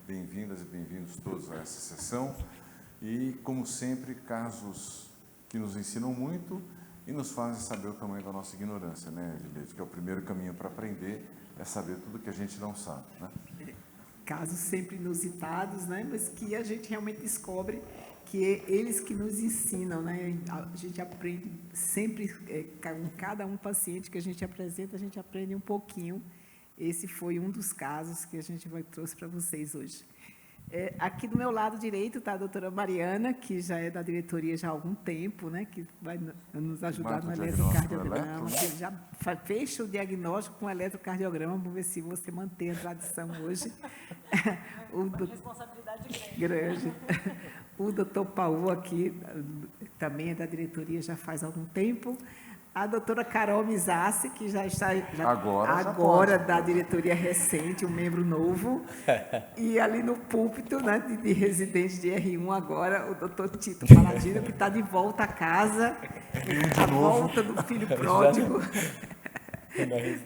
bem-vindas e bem-vindos todos a essa sessão. E, como sempre, casos que nos ensinam muito e nos fazem saber o tamanho da nossa ignorância, né, Edilete? Que é o primeiro caminho para aprender, é saber tudo que a gente não sabe, né? Casos sempre inusitados, né? Mas que a gente realmente descobre que é eles que nos ensinam, né? A gente aprende sempre, com cada paciente que a gente apresenta, a gente aprende um pouquinho. Esse foi um dos casos que a gente trouxe para vocês hoje. Aqui do meu lado direito está a doutora Mariana, que já é da diretoria já há algum tempo, né? Que vai nos ajudar no eletrocardiograma, que já fecha o diagnóstico com eletrocardiograma. Vamos ver se você mantém a tradição hoje. Uma responsabilidade grande. O doutor Paulo aqui, também é da diretoria já faz algum tempo. A doutora Carol Mizassi, que já está agora da diretoria recente, um membro novo. E ali no púlpito, né, de residente de R1 agora, o doutor Tito Paladino, que está de volta a casa, a volta do filho pródigo.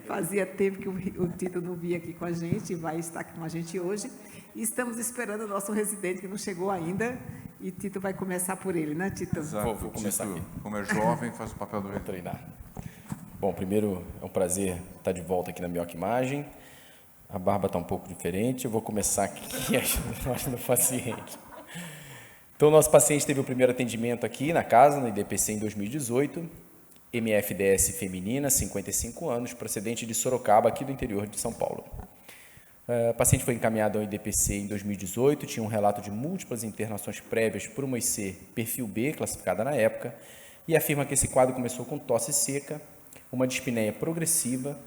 Fazia tempo que o Tito não via aqui com a gente, vai estar aqui com a gente hoje. E estamos esperando o nosso residente, que não chegou ainda, e Tito vai começar por ele, né, Tito? Exato. Vou começar aqui. Como é jovem, faz o papel do treinar. Bom, primeiro é um prazer estar de volta aqui na Mioca Imagem. A barba está um pouco diferente, eu vou começar aqui ajudando o paciente. Então, o nosso paciente teve o primeiro atendimento aqui na casa, no IDPC, em 2018, MFDS feminina, 55 anos, procedente de Sorocaba, aqui do interior de São Paulo. O paciente foi encaminhado ao IDPC em 2018, tinha um relato de múltiplas internações prévias por uma IC perfil B, classificada na época, e afirma que esse quadro começou com tosse seca, uma dispneia progressiva,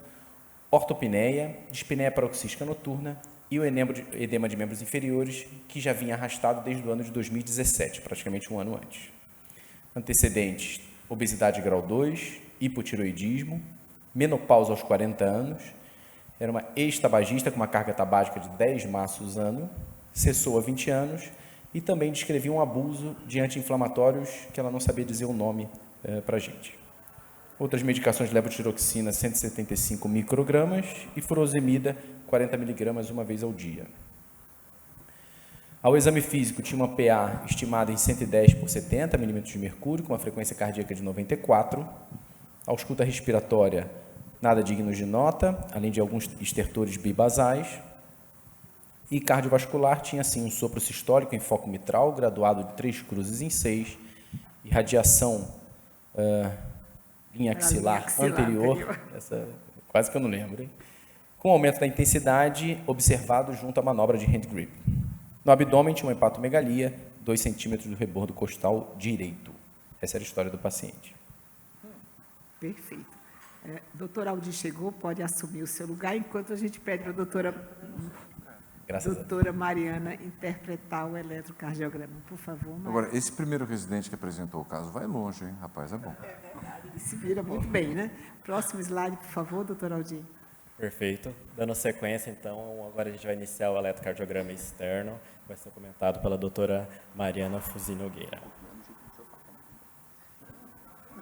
ortopneia, dispneia paroxística noturna e o edema de membros inferiores, que já vinha arrastado desde o ano de 2017, praticamente um ano antes. Antecedentes: obesidade grau 2, hipotiroidismo, menopausa aos 40 anos, era uma ex-tabagista com uma carga tabágica de 10 maços ano, cessou há 20 anos e também descrevia um abuso de anti-inflamatórios que ela não sabia dizer o nome para a gente. Outras medicações de levotiroxina, 175 microgramas e furosemida, 40 miligramas uma vez ao dia. Ao exame físico, tinha uma PA estimada em 110 por 70 milímetros de mercúrio, com uma frequência cardíaca de 94. A ausculta respiratória, nada digno de nota, além de alguns estertores bibasais. E cardiovascular tinha, sim, um sopro sistólico em foco mitral, graduado de 3 cruzes em 6, irradiação linha axilar anterior, essa, quase que eu não lembro, hein? Com aumento da intensidade observado junto à manobra de hand grip. No abdômen tinha uma hepatomegalia, 2 centímetros do rebordo costal direito. Essa era a história do paciente. Perfeito. Doutor Aldir chegou, pode assumir o seu lugar, enquanto a gente pede para a doutora Mariana interpretar o eletrocardiograma. Por favor, Mariana. Agora, esse primeiro residente que apresentou o caso vai longe, hein? Rapaz, é bom. Ele se vira muito bem, né? Próximo slide, por favor, doutor Aldir. Perfeito. Dando sequência, então, agora a gente vai iniciar o eletrocardiograma externo, vai ser comentado pela doutora Mariana Fuzi Nogueira.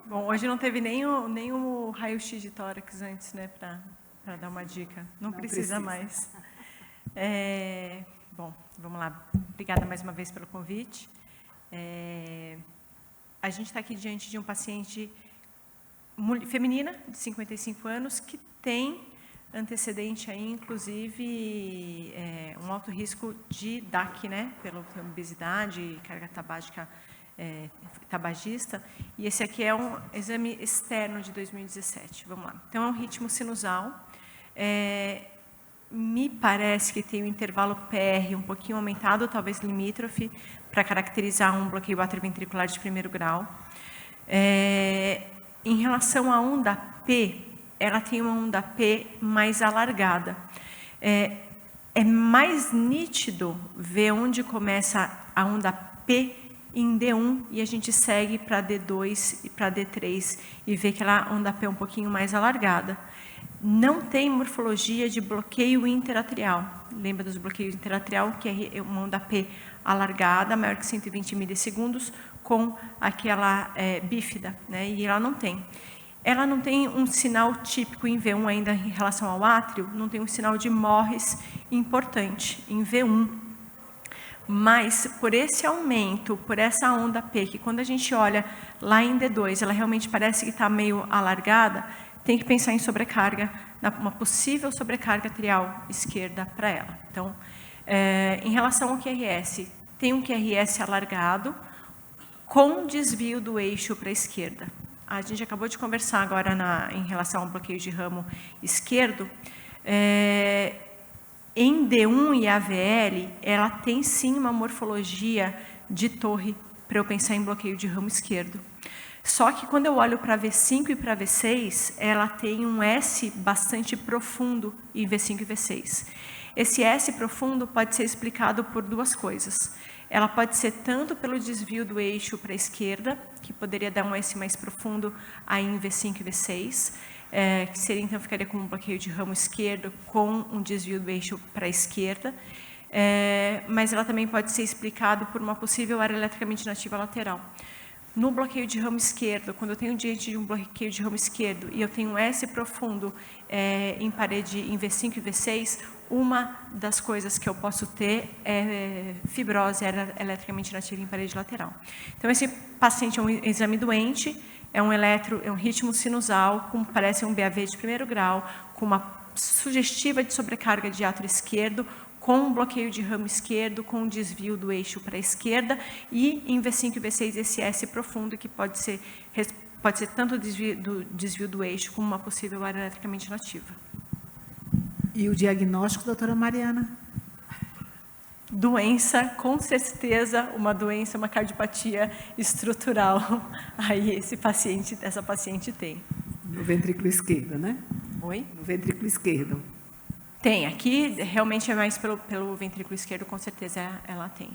Bom, hoje não teve nem o raio-x de tórax antes, né, para dar uma dica. Não precisa mais. Bom, vamos lá. Obrigada mais uma vez pelo convite. A gente está aqui diante de um paciente feminina, de 55 anos, que tem antecedente aí, inclusive, um alto risco de DAC, né, pela obesidade, carga tabágica tabagista, e esse aqui é um exame externo de 2017. Vamos lá. Então, é um ritmo sinusal. Me parece que tem um intervalo PR um pouquinho aumentado, talvez limítrofe, para caracterizar um bloqueio atrioventricular de primeiro grau. Em relação à onda P, ela tem uma onda P mais alargada. É mais nítido ver onde começa a onda P em D1 e a gente segue para D2 e para D3 e vê que ela onda P é um pouquinho mais alargada. Não tem morfologia de bloqueio interatrial. Lembra dos bloqueios interatrial, que é uma onda P alargada, maior que 120 milissegundos, com aquela bífida, né? E ela não tem. Ela não tem um sinal típico em V1 ainda em relação ao átrio, não tem um sinal de Morris importante em V1. Mas, por esse aumento, por essa onda P, que quando a gente olha lá em D2, ela realmente parece que está meio alargada, tem que pensar em sobrecarga, uma possível sobrecarga atrial esquerda para ela. Então, em relação ao QRS, tem um QRS alargado com desvio do eixo para a esquerda. A gente acabou de conversar agora em relação ao bloqueio de ramo esquerdo. Em D1 e AVL, ela tem sim uma morfologia de torre para eu pensar em bloqueio de ramo esquerdo. Só que quando eu olho para V5 e para V6, ela tem um S bastante profundo em V5 e V6. Esse S profundo pode ser explicado por duas coisas. Ela pode ser tanto pelo desvio do eixo para a esquerda, que poderia dar um S mais profundo aí em V5 e V6, que seria, então, ficaria com um bloqueio de ramo esquerdo com um desvio do eixo para a esquerda, mas ela também pode ser explicado por uma possível área eletricamente inativa lateral. No bloqueio de ramo esquerdo, quando eu tenho diante de um bloqueio de ramo esquerdo e eu tenho um S profundo em parede em V5 e V6, uma das coisas que eu posso ter é fibrose eletricamente inativa em parede lateral. Então, esse paciente é um exame doente, é um ritmo sinusal, parece um BAV de primeiro grau, com uma sugestiva de sobrecarga de átrio esquerdo, com um bloqueio de ramo esquerdo, com um desvio do eixo para a esquerda, e em V5 e V6 esse S profundo, que pode ser tanto o desvio do eixo, como uma possível área eletricamente inativa. E o diagnóstico, doutora Mariana? Doença, com certeza, uma cardiopatia estrutural, aí essa paciente tem. No ventrículo esquerdo, né? Oi? No ventrículo esquerdo. Tem, aqui realmente é mais pelo ventrículo esquerdo, com certeza ela tem.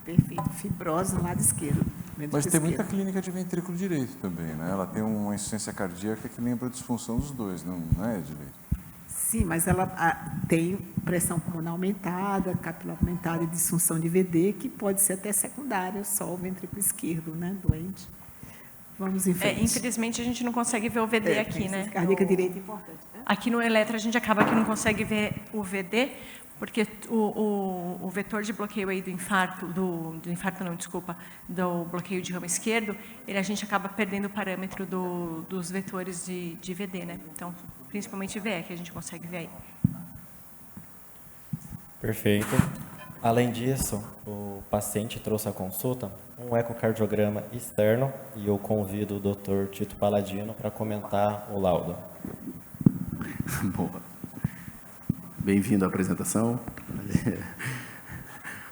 Perfeito, fibrose no lado esquerdo. Mas tem muita clínica de ventrículo direito também, né? Ela tem uma insuficiência cardíaca que lembra a disfunção dos dois, não é, Edilei? Sim, mas ela tem pressão pulmonar aumentada, capilar aumentada e disfunção de VD, que pode ser até secundária, só o ventrículo esquerdo, né, doente. Vamos em frente. Infelizmente, a gente não consegue ver o VD aqui, né? Cardíaca direita é importante. Né? Aqui no Eletra, a gente acaba que não consegue ver o VD, porque o vetor de bloqueio aí do bloqueio de ramo esquerdo, a gente acaba perdendo o parâmetro dos vetores de VD, né? Então, principalmente VE, que a gente consegue ver aí. Perfeito. Além disso, o paciente trouxe à consulta um ecocardiograma externo e eu convido o Dr. Tito Paladino para comentar o laudo. Boa. Bem-vindo à apresentação.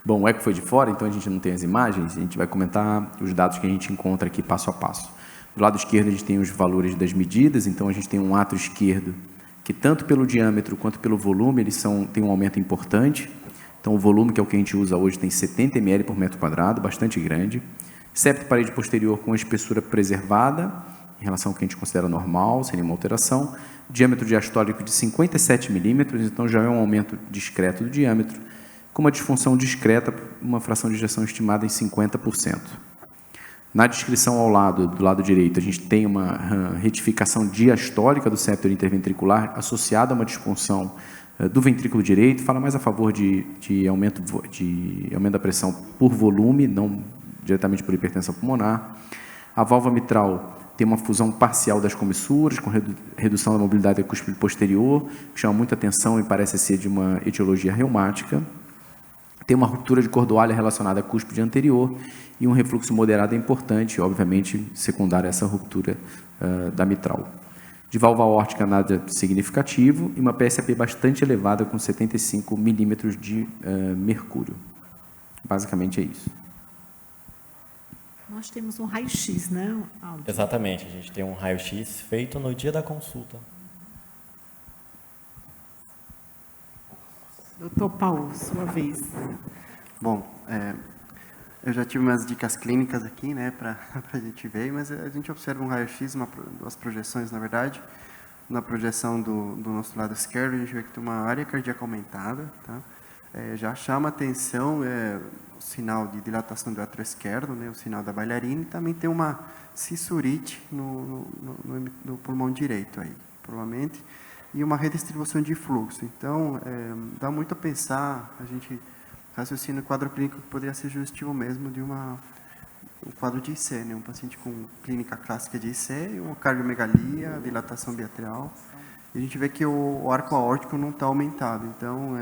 Bom, o eco foi de fora, então a gente não tem as imagens, a gente vai comentar os dados que a gente encontra aqui passo a passo. Do lado esquerdo a gente tem os valores das medidas, então a gente tem um átrio esquerdo que tanto pelo diâmetro quanto pelo volume eles têm um aumento importante. Então o volume, que é o que a gente usa hoje, tem 70 ml por metro quadrado, bastante grande. Septo parede posterior com a espessura preservada, em relação ao que a gente considera normal, sem nenhuma alteração. Diâmetro diastólico de 57 milímetros, então já é um aumento discreto do diâmetro, com uma disfunção discreta, uma fração de ejeção estimada em 50%. Na descrição ao lado, do lado direito, a gente tem uma retificação diastólica do septo interventricular associada a uma disfunção do ventrículo direito, fala mais a favor de aumento da pressão por volume, não diretamente por hipertensão pulmonar. A válvula mitral tem uma fusão parcial das comissuras, com redução da mobilidade da cúspide posterior, que chama muita atenção e parece ser de uma etiologia reumática. Tem uma ruptura de cordoalha relacionada à cúspide anterior e um refluxo moderado é importante, obviamente, secundário a essa ruptura da mitral. De válvula aórtica, nada significativo, e uma PSAP bastante elevada, com 75 milímetros de mercúrio. Basicamente é isso. Nós temos um raio-x, né, Aldo? Exatamente, a gente tem um raio-x feito no dia da consulta. Doutor Paulo, sua vez. Bom, eu já tive umas dicas clínicas aqui, né, para a gente ver, mas a gente observa um raio-x, duas projeções, na verdade. Na projeção do nosso lado esquerdo, a gente vê que tem uma área cardíaca aumentada, tá? Já chama atenção o sinal de dilatação do átrio esquerdo, né, o sinal da bailarina, e também tem uma cissurite no pulmão direito, aí, provavelmente, e uma redistribuição de fluxo. Então, dá muito a pensar, a gente raciocínio quadro clínico que poderia ser sugestivo mesmo de um quadro de IC, né? Um paciente com clínica clássica de IC, uma cardiomegalia, dilatação biatrial. E a gente vê que o arco aórtico não está aumentado, então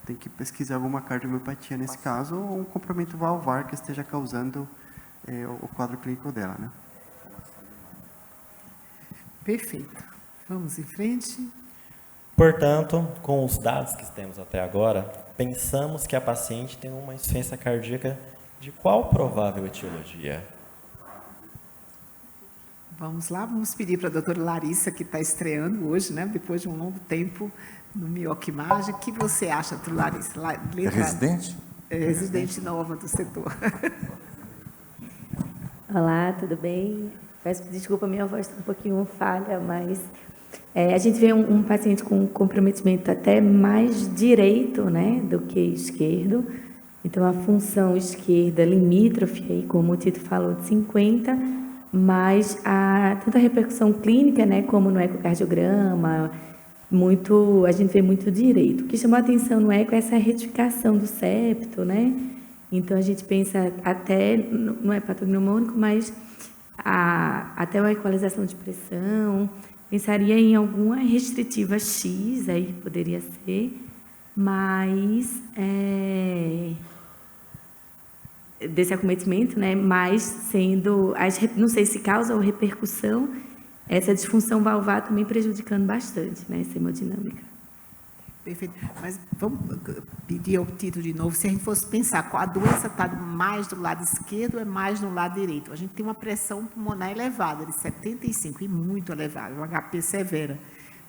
tem que pesquisar alguma cardiomiopatia nesse caso, ou um comprometimento valvar que esteja causando o quadro clínico dela, né? Perfeito. Vamos em frente. Portanto, com os dados que temos até agora, pensamos que a paciente tem uma insuficiência cardíaca de qual provável etiologia? Vamos lá, vamos pedir para a doutora Larissa, que está estreando hoje, né? Depois de um longo tempo no Mioquimagem. O que você acha, doutora Larissa? É residente? É residente nova do setor. Olá, tudo bem? Peço desculpa, minha voz está um pouquinho falha, mas a gente vê um paciente com comprometimento até mais direito, né, do que esquerdo. Então, a função esquerda limítrofe, aí, como o Tito falou, de 50, mas tanto a repercussão clínica, né, como no ecocardiograma, a gente vê muito direito. O que chamou a atenção no eco é essa retificação do septo, né? Então, a gente pensa até, não é patognomônico, mas até a equalização de pressão, pensaria em alguma restritiva X, aí poderia ser, mas desse acometimento, né, mas sendo, não sei se causa ou repercussão, essa disfunção valvar também prejudicando bastante, né, essa hemodinâmica. Perfeito. Mas vamos pedir ao Tito de novo, se a gente fosse pensar, a doença está mais do lado esquerdo ou é mais no lado direito? A gente tem uma pressão pulmonar elevada, de 75, e muito elevada, uma HP severa.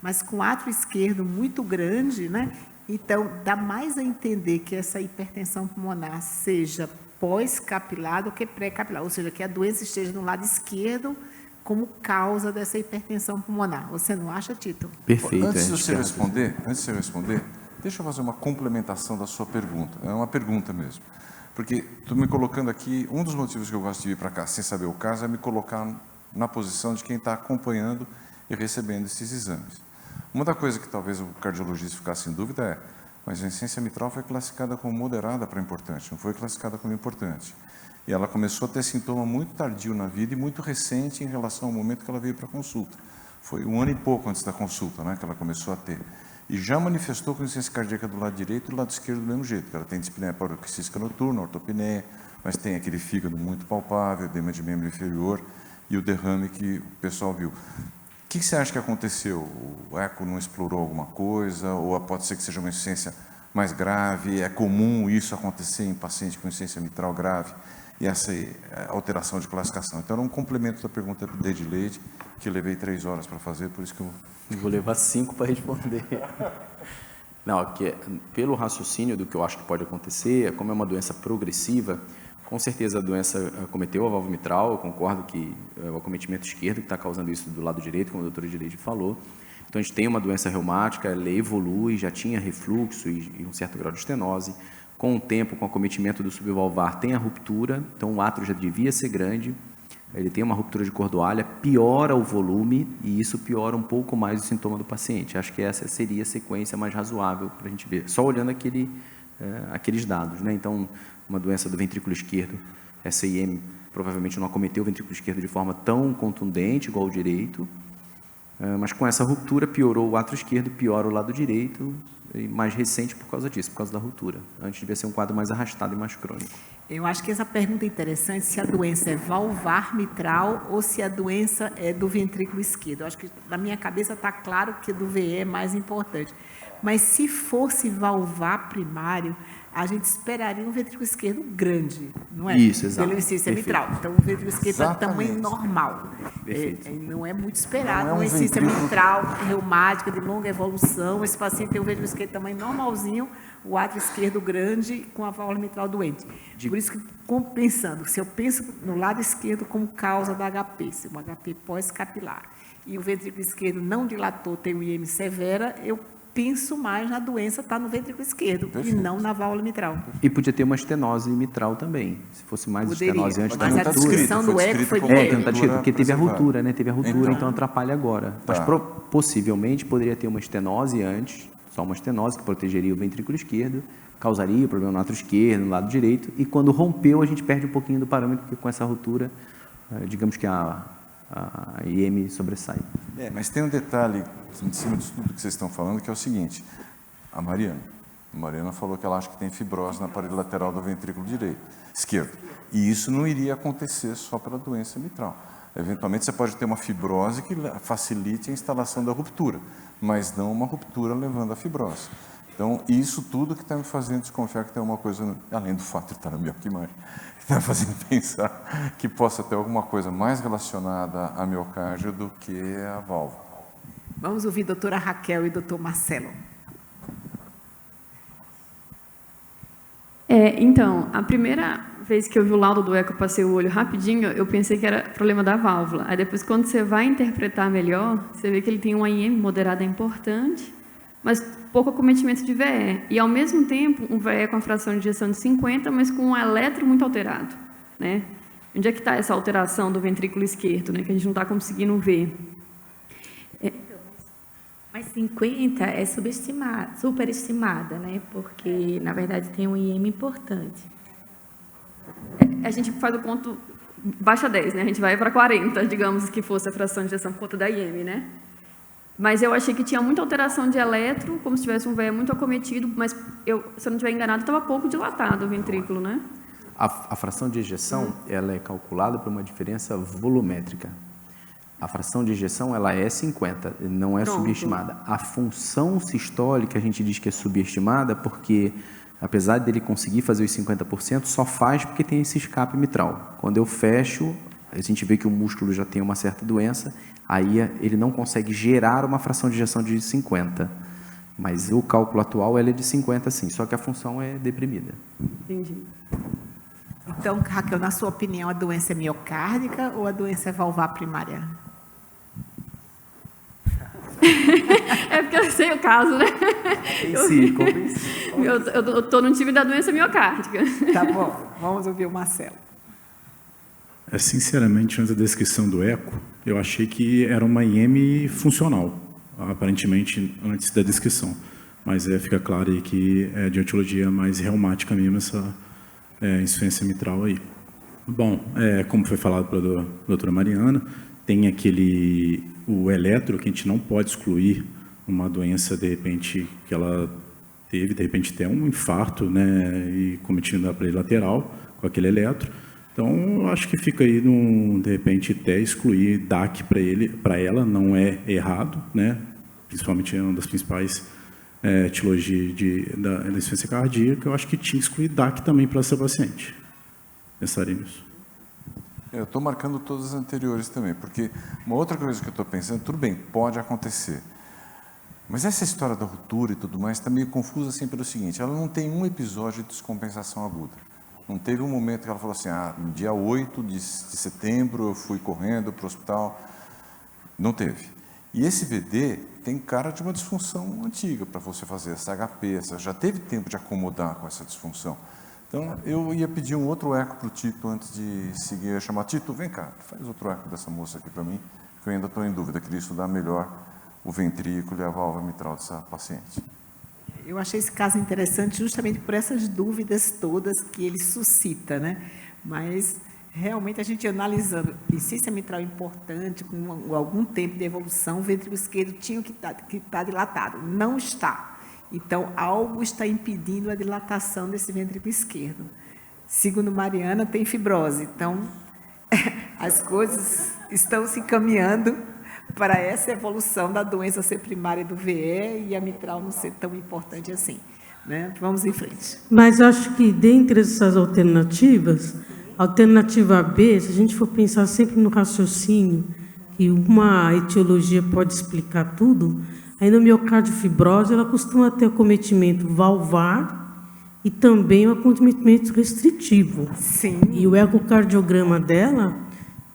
Mas com átrio esquerdo muito grande, né? Então, dá mais a entender que essa hipertensão pulmonar seja pós-capilar do que pré-capilar, ou seja, que a doença esteja no lado esquerdo como causa dessa hipertensão pulmonar. Você não acha, Tito? Perfeito. Antes de você responder, deixa eu fazer uma complementação da sua pergunta. É uma pergunta mesmo. Porque estou me colocando aqui, um dos motivos que eu gosto de vir para cá sem saber o caso é me colocar na posição de quem está acompanhando e recebendo esses exames. Uma da coisa que talvez o cardiologista ficasse em dúvida é, mas a insuficiência mitral foi classificada como moderada para importante, não foi classificada como importante. E ela começou a ter sintoma muito tardio na vida e muito recente em relação ao momento que ela veio para a consulta. Foi 1 ano e pouco antes da consulta, né, que ela começou a ter. E já manifestou com insuficiência cardíaca do lado direito e do lado esquerdo do mesmo jeito. Ela tem dispneia paroxística noturna, ortopneia, mas tem aquele fígado muito palpável, edema de membro inferior e o derrame que o pessoal viu. O que você acha que aconteceu? O eco não explorou alguma coisa? Ou pode ser que seja uma insuficiência mais grave? É comum isso acontecer em paciente com insuficiência mitral grave? E essa alteração de classificação. Então, era um complemento da pergunta do Edileide, que eu levei 3 horas para fazer, por isso que eu vou levar 5 para responder. Não, pelo raciocínio do que eu acho que pode acontecer, como é uma doença progressiva, com certeza a doença acometeu a válvula mitral, eu concordo que é o acometimento esquerdo que está causando isso do lado direito, como o doutor Edileide falou. Então, a gente tem uma doença reumática, ela evolui, já tinha refluxo e um certo grau de estenose. Com o tempo, com o acometimento do subvalvar, tem a ruptura, então o átrio já devia ser grande, ele tem uma ruptura de cordoalha, piora o volume e isso piora um pouco mais o sintoma do paciente. Acho que essa seria a sequência mais razoável para a gente ver, só olhando aqueles dados, né? Então, uma doença do ventrículo esquerdo, essa IM provavelmente não acometeu o ventrículo esquerdo de forma tão contundente igual o direito, mas com essa ruptura piorou o átrio esquerdo, piora o lado direito, e mais recente por causa disso, por causa da ruptura. Antes devia ser um quadro mais arrastado e mais crônico. Eu acho que essa pergunta é interessante, se a doença é valvar mitral ou se a doença é do ventrículo esquerdo. Eu acho que na minha cabeça está claro que do VE é mais importante. Mas se fosse valvar primário, a gente esperaria um ventrículo esquerdo grande, não é? Isso, exato. Pela insuficiência mitral. Então, o ventrículo esquerdo é tamanho normal. Não é muito esperado. Uma insuficiência mitral reumática de longa evolução, esse paciente tem o ventrículo esquerdo tamanho normalzinho, o átrio esquerdo grande com a válvula mitral doente. Por isso que, pensando, se eu penso no lado esquerdo como causa da HP, se um HP pós-capilar, e o ventrículo esquerdo não dilatou, tem o IM severa, eu penso mais na doença está no ventrículo esquerdo. Perfeito. E não na válvula mitral. E podia ter uma estenose mitral também, se fosse mais estenose antes da ruptura. Mas a descrição do eco foi diferente. Porque teve a ruptura, né? Teve a ruptura, então atrapalha agora. Tá. Mas possivelmente poderia ter uma estenose antes, só uma estenose que protegeria o ventrículo esquerdo, causaria o problema no átrio esquerdo, no lado direito, e quando rompeu a gente perde um pouquinho do parâmetro, porque com essa ruptura, digamos que a IM sobressai. Mas tem um detalhe em cima disso tudo que vocês estão falando, que é o seguinte, a Mariana falou que ela acha que tem fibrose na parede lateral do ventrículo esquerdo, e isso não iria acontecer só pela doença mitral. Eventualmente você pode ter uma fibrose que facilite a instalação da ruptura, mas não uma ruptura levando à fibrose. Então, isso tudo que está me fazendo desconfiar que tem alguma coisa, além do fato de estar na bioquimagem, está me fazendo pensar que possa ter alguma coisa mais relacionada à miocárdio do que a válvula. Vamos ouvir a doutora Raquel e o doutor Marcelo. Então, a primeira vez que eu vi o laudo do eco, passei o olho rapidinho, eu pensei que era problema da válvula. Aí depois, quando você vai interpretar melhor, você vê que ele tem um IM moderada importante, mas pouco acometimento de VE. E, ao mesmo tempo, um VE com a fração de ejeção de 50, mas com um eletro muito alterado, né? Onde é que está essa alteração do ventrículo esquerdo, né? Que a gente não está conseguindo ver. Mas 50 é superestimada, né? Porque, na verdade, tem um IM importante. A gente faz o ponto, baixa 10, né? A gente vai para 40, digamos que fosse a fração de ejeção por conta da IM, né? Mas eu achei que tinha muita alteração de eletro, como se tivesse um VE muito acometido, mas se eu não estiver enganado, estava pouco dilatado o ventrículo, né? A fração de ejeção, ela é calculada por uma diferença volumétrica. A fração de ejeção, ela é 50, não é subestimada. A função sistólica, a gente diz que é subestimada porque, apesar dele conseguir fazer os 50%, só faz porque tem esse escape mitral. Quando eu fecho, a gente vê que o músculo já tem uma certa doença, aí ele não consegue gerar uma fração de ejeção de 50. Mas o cálculo atual, ela é de 50 sim, só que a função é deprimida. Entendi. Então, Raquel, na sua opinião, a doença é miocárdica ou a doença é valvar primária? É porque eu sei o caso, né? Eu estou no time da doença miocárdica. Tá bom, vamos ouvir o Marcelo. Sinceramente, antes da descrição do eco, eu achei que era uma IM funcional, aparentemente antes da descrição. Mas fica claro aí que é de etiologia mais reumática mesmo, essa insuficiência mitral aí. Bom, como foi falado pela doutora Mariana, tem o eletro, que a gente não pode excluir uma doença, de repente, que ela teve, de repente, até um infarto, né, e cometido na parede lateral, com aquele eletro. Então, eu acho que fica aí, de repente, até excluir DAC para ela, não é errado, né, principalmente é uma das principais etiologias da insuficiência cardíaca, eu acho que tinha que excluir DAC também para essa paciente. Pensaria nisso. Eu estou marcando todas as anteriores também, porque uma outra coisa que eu estou pensando, tudo bem, pode acontecer, mas essa história da ruptura e tudo mais está meio confusa assim pelo seguinte, ela não tem um episódio de descompensação aguda. Não teve um momento que ela falou assim, no dia 8 de setembro eu fui correndo para o hospital. Não teve. E esse VD tem cara de uma disfunção antiga para você fazer, essa HP, já teve tempo de acomodar com essa disfunção. Então, eu ia pedir um outro eco para o Tito antes de seguir, eu ia chamar, Tito, vem cá, faz outro eco dessa moça aqui para mim, que eu ainda estou em dúvida, queria estudar melhor o ventrículo e a válvula mitral dessa paciente. Eu achei esse caso interessante justamente por essas dúvidas todas que ele suscita, né? Mas, realmente, a gente analisando, insuficiência mitral importante, com algum tempo de evolução, o ventrículo esquerdo tinha que estar dilatado, não está. Então, algo está impedindo a dilatação desse ventrículo esquerdo. Segundo Mariana, tem fibrose. Então, as coisas estão se encaminhando para essa evolução da doença ser primária do VE e a mitral não ser tão importante assim, né? Vamos em frente. Mas acho que, dentre essas alternativas, a alternativa B, se a gente for pensar sempre no raciocínio, que uma etiologia pode explicar tudo, a endomiocardiofibrose, ela costuma ter acometimento valvar e também um acometimento restritivo. Sim. E o ecocardiograma dela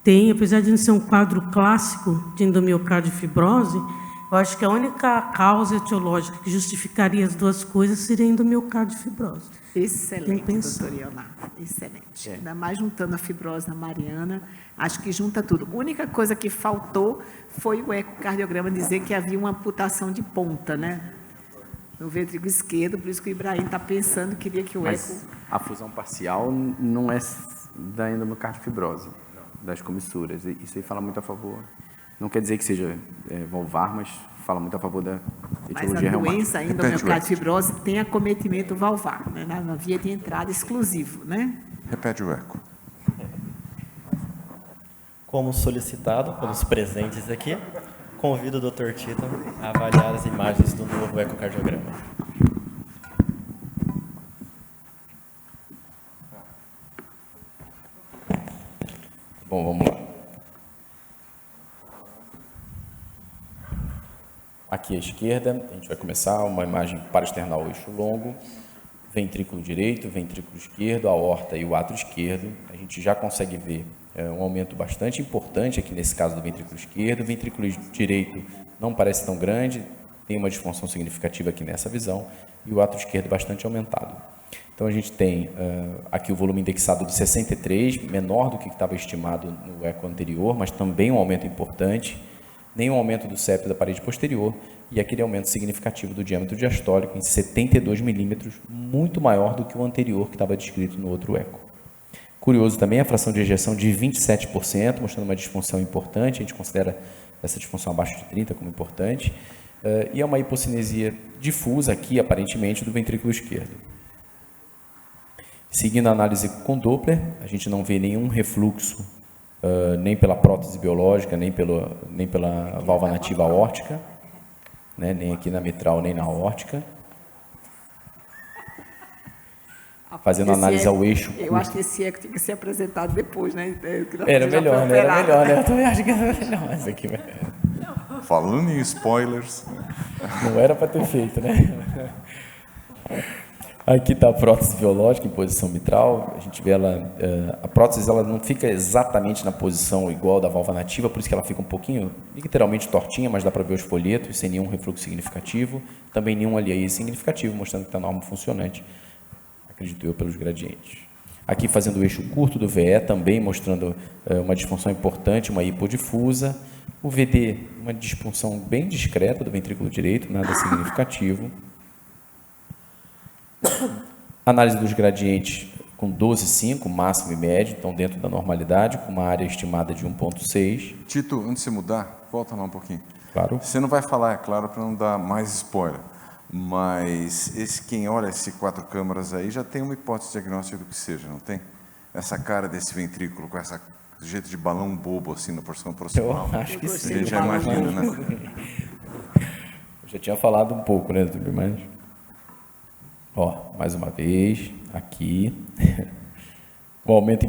tem, apesar de não ser um quadro clássico de endomiocardiofibrose, eu acho que a única causa etiológica que justificaria as duas coisas seria a endomiocardiofibrose. Excelente, doutora Leonardo, excelente. Ainda mais juntando a fibrose na Mariana, acho que junta tudo. A única coisa que faltou foi o ecocardiograma dizer que havia uma amputação de ponta, né? no ventrículo esquerdo, por isso que o Ibrahim está pensando, queria que o eco... Mas a fusão parcial não é da endocardifibrose, das comissuras. Isso aí fala muito a favor. Não quer dizer que seja valvar, mas fala muito a favor da etiologia reumática. Mas a doença endocardifibrose tem acometimento valvar, né, na via de entrada exclusivo, né? Repete o eco. Como solicitado pelos presentes aqui, convido o Dr. Tito a avaliar as imagens do novo ecocardiograma. Bom, vamos lá. Aqui à esquerda, a gente vai começar uma imagem paraesternal eixo longo, ventrículo direito, ventrículo esquerdo, aorta e o átrio esquerdo. A gente já consegue ver um aumento bastante importante aqui nesse caso do ventrículo esquerdo. O ventrículo direito não parece tão grande, tem uma disfunção significativa aqui nessa visão, e o átrio esquerdo bastante aumentado. Então a gente tem aqui o volume indexado de 63, menor do que estava estimado no eco anterior, mas também um aumento importante, nenhum aumento do septo da parede posterior, e aquele aumento significativo do diâmetro diastólico em 72 milímetros, muito maior do que o anterior que estava descrito no outro eco. Curioso também a fração de ejeção de 27%, mostrando uma disfunção importante, a gente considera essa disfunção abaixo de 30 como importante, e é uma hipocinesia difusa aqui, aparentemente, do ventrículo esquerdo. Seguindo a análise com Doppler, a gente não vê nenhum refluxo, nem pela prótese biológica, nem pela válvula nativa aórtica, né, nem aqui na mitral, nem na aórtica. Fazendo análise ao eixo curto. Eu acho que esse eco tinha que ser apresentado depois, né? Era melhor, né? Era melhor, né? Eu também acho que era melhor isso aqui. Falando em spoilers... Não era para ter feito, né? Aqui está a prótese biológica em posição mitral. A gente vê ela, a prótese ela não fica exatamente na posição igual da válvula nativa, por isso que ela fica um pouquinho, literalmente tortinha, mas dá para ver os folhetos, sem nenhum refluxo significativo, também nenhum aliás significativo, mostrando que está normal funcionante, acredito eu, pelos gradientes. Aqui fazendo o eixo curto do VE, também mostrando uma disfunção importante, uma hipodifusa. O VD, uma disfunção bem discreta do ventrículo direito, nada significativo. Análise dos gradientes com 12,5, máximo e médio, então dentro da normalidade, com uma área estimada de 1,6. Tito, antes de você mudar, volta lá um pouquinho. Claro. Você não vai falar, é claro, para não dar mais spoiler, mas quem olha esses 4 câmaras aí já tem uma hipótese diagnóstica do que seja, não tem? Essa cara desse ventrículo com esse jeito de balão bobo assim na porção proximal. Eu acho que sim. A gente já imagina, né? Eu já tinha falado um pouco, né, sobre mais. Ó, mais uma vez, aqui, o aumento,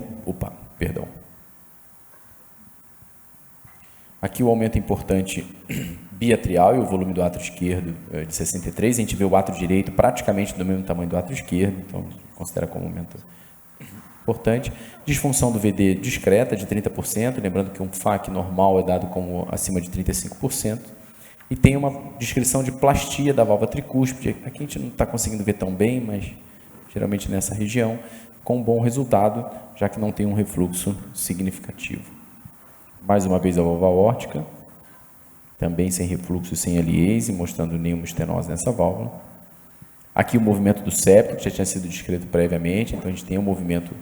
aqui o aumento importante biatrial e o volume do átrio esquerdo de 63, a gente vê o átrio direito praticamente do mesmo tamanho do átrio esquerdo, então considera como aumento importante. Disfunção do VD discreta de 30%, lembrando que um FAC normal é dado como acima de 35%. E tem uma descrição de plastia da válvula tricúspide. Aqui a gente não está conseguindo ver tão bem, mas geralmente nessa região, com um bom resultado, já que não tem um refluxo significativo. Mais uma vez a válvula aórtica, também sem refluxo, sem aliase, mostrando nenhuma estenose nessa válvula. Aqui o movimento do septo, que já tinha sido descrito previamente, então a gente tem um movimento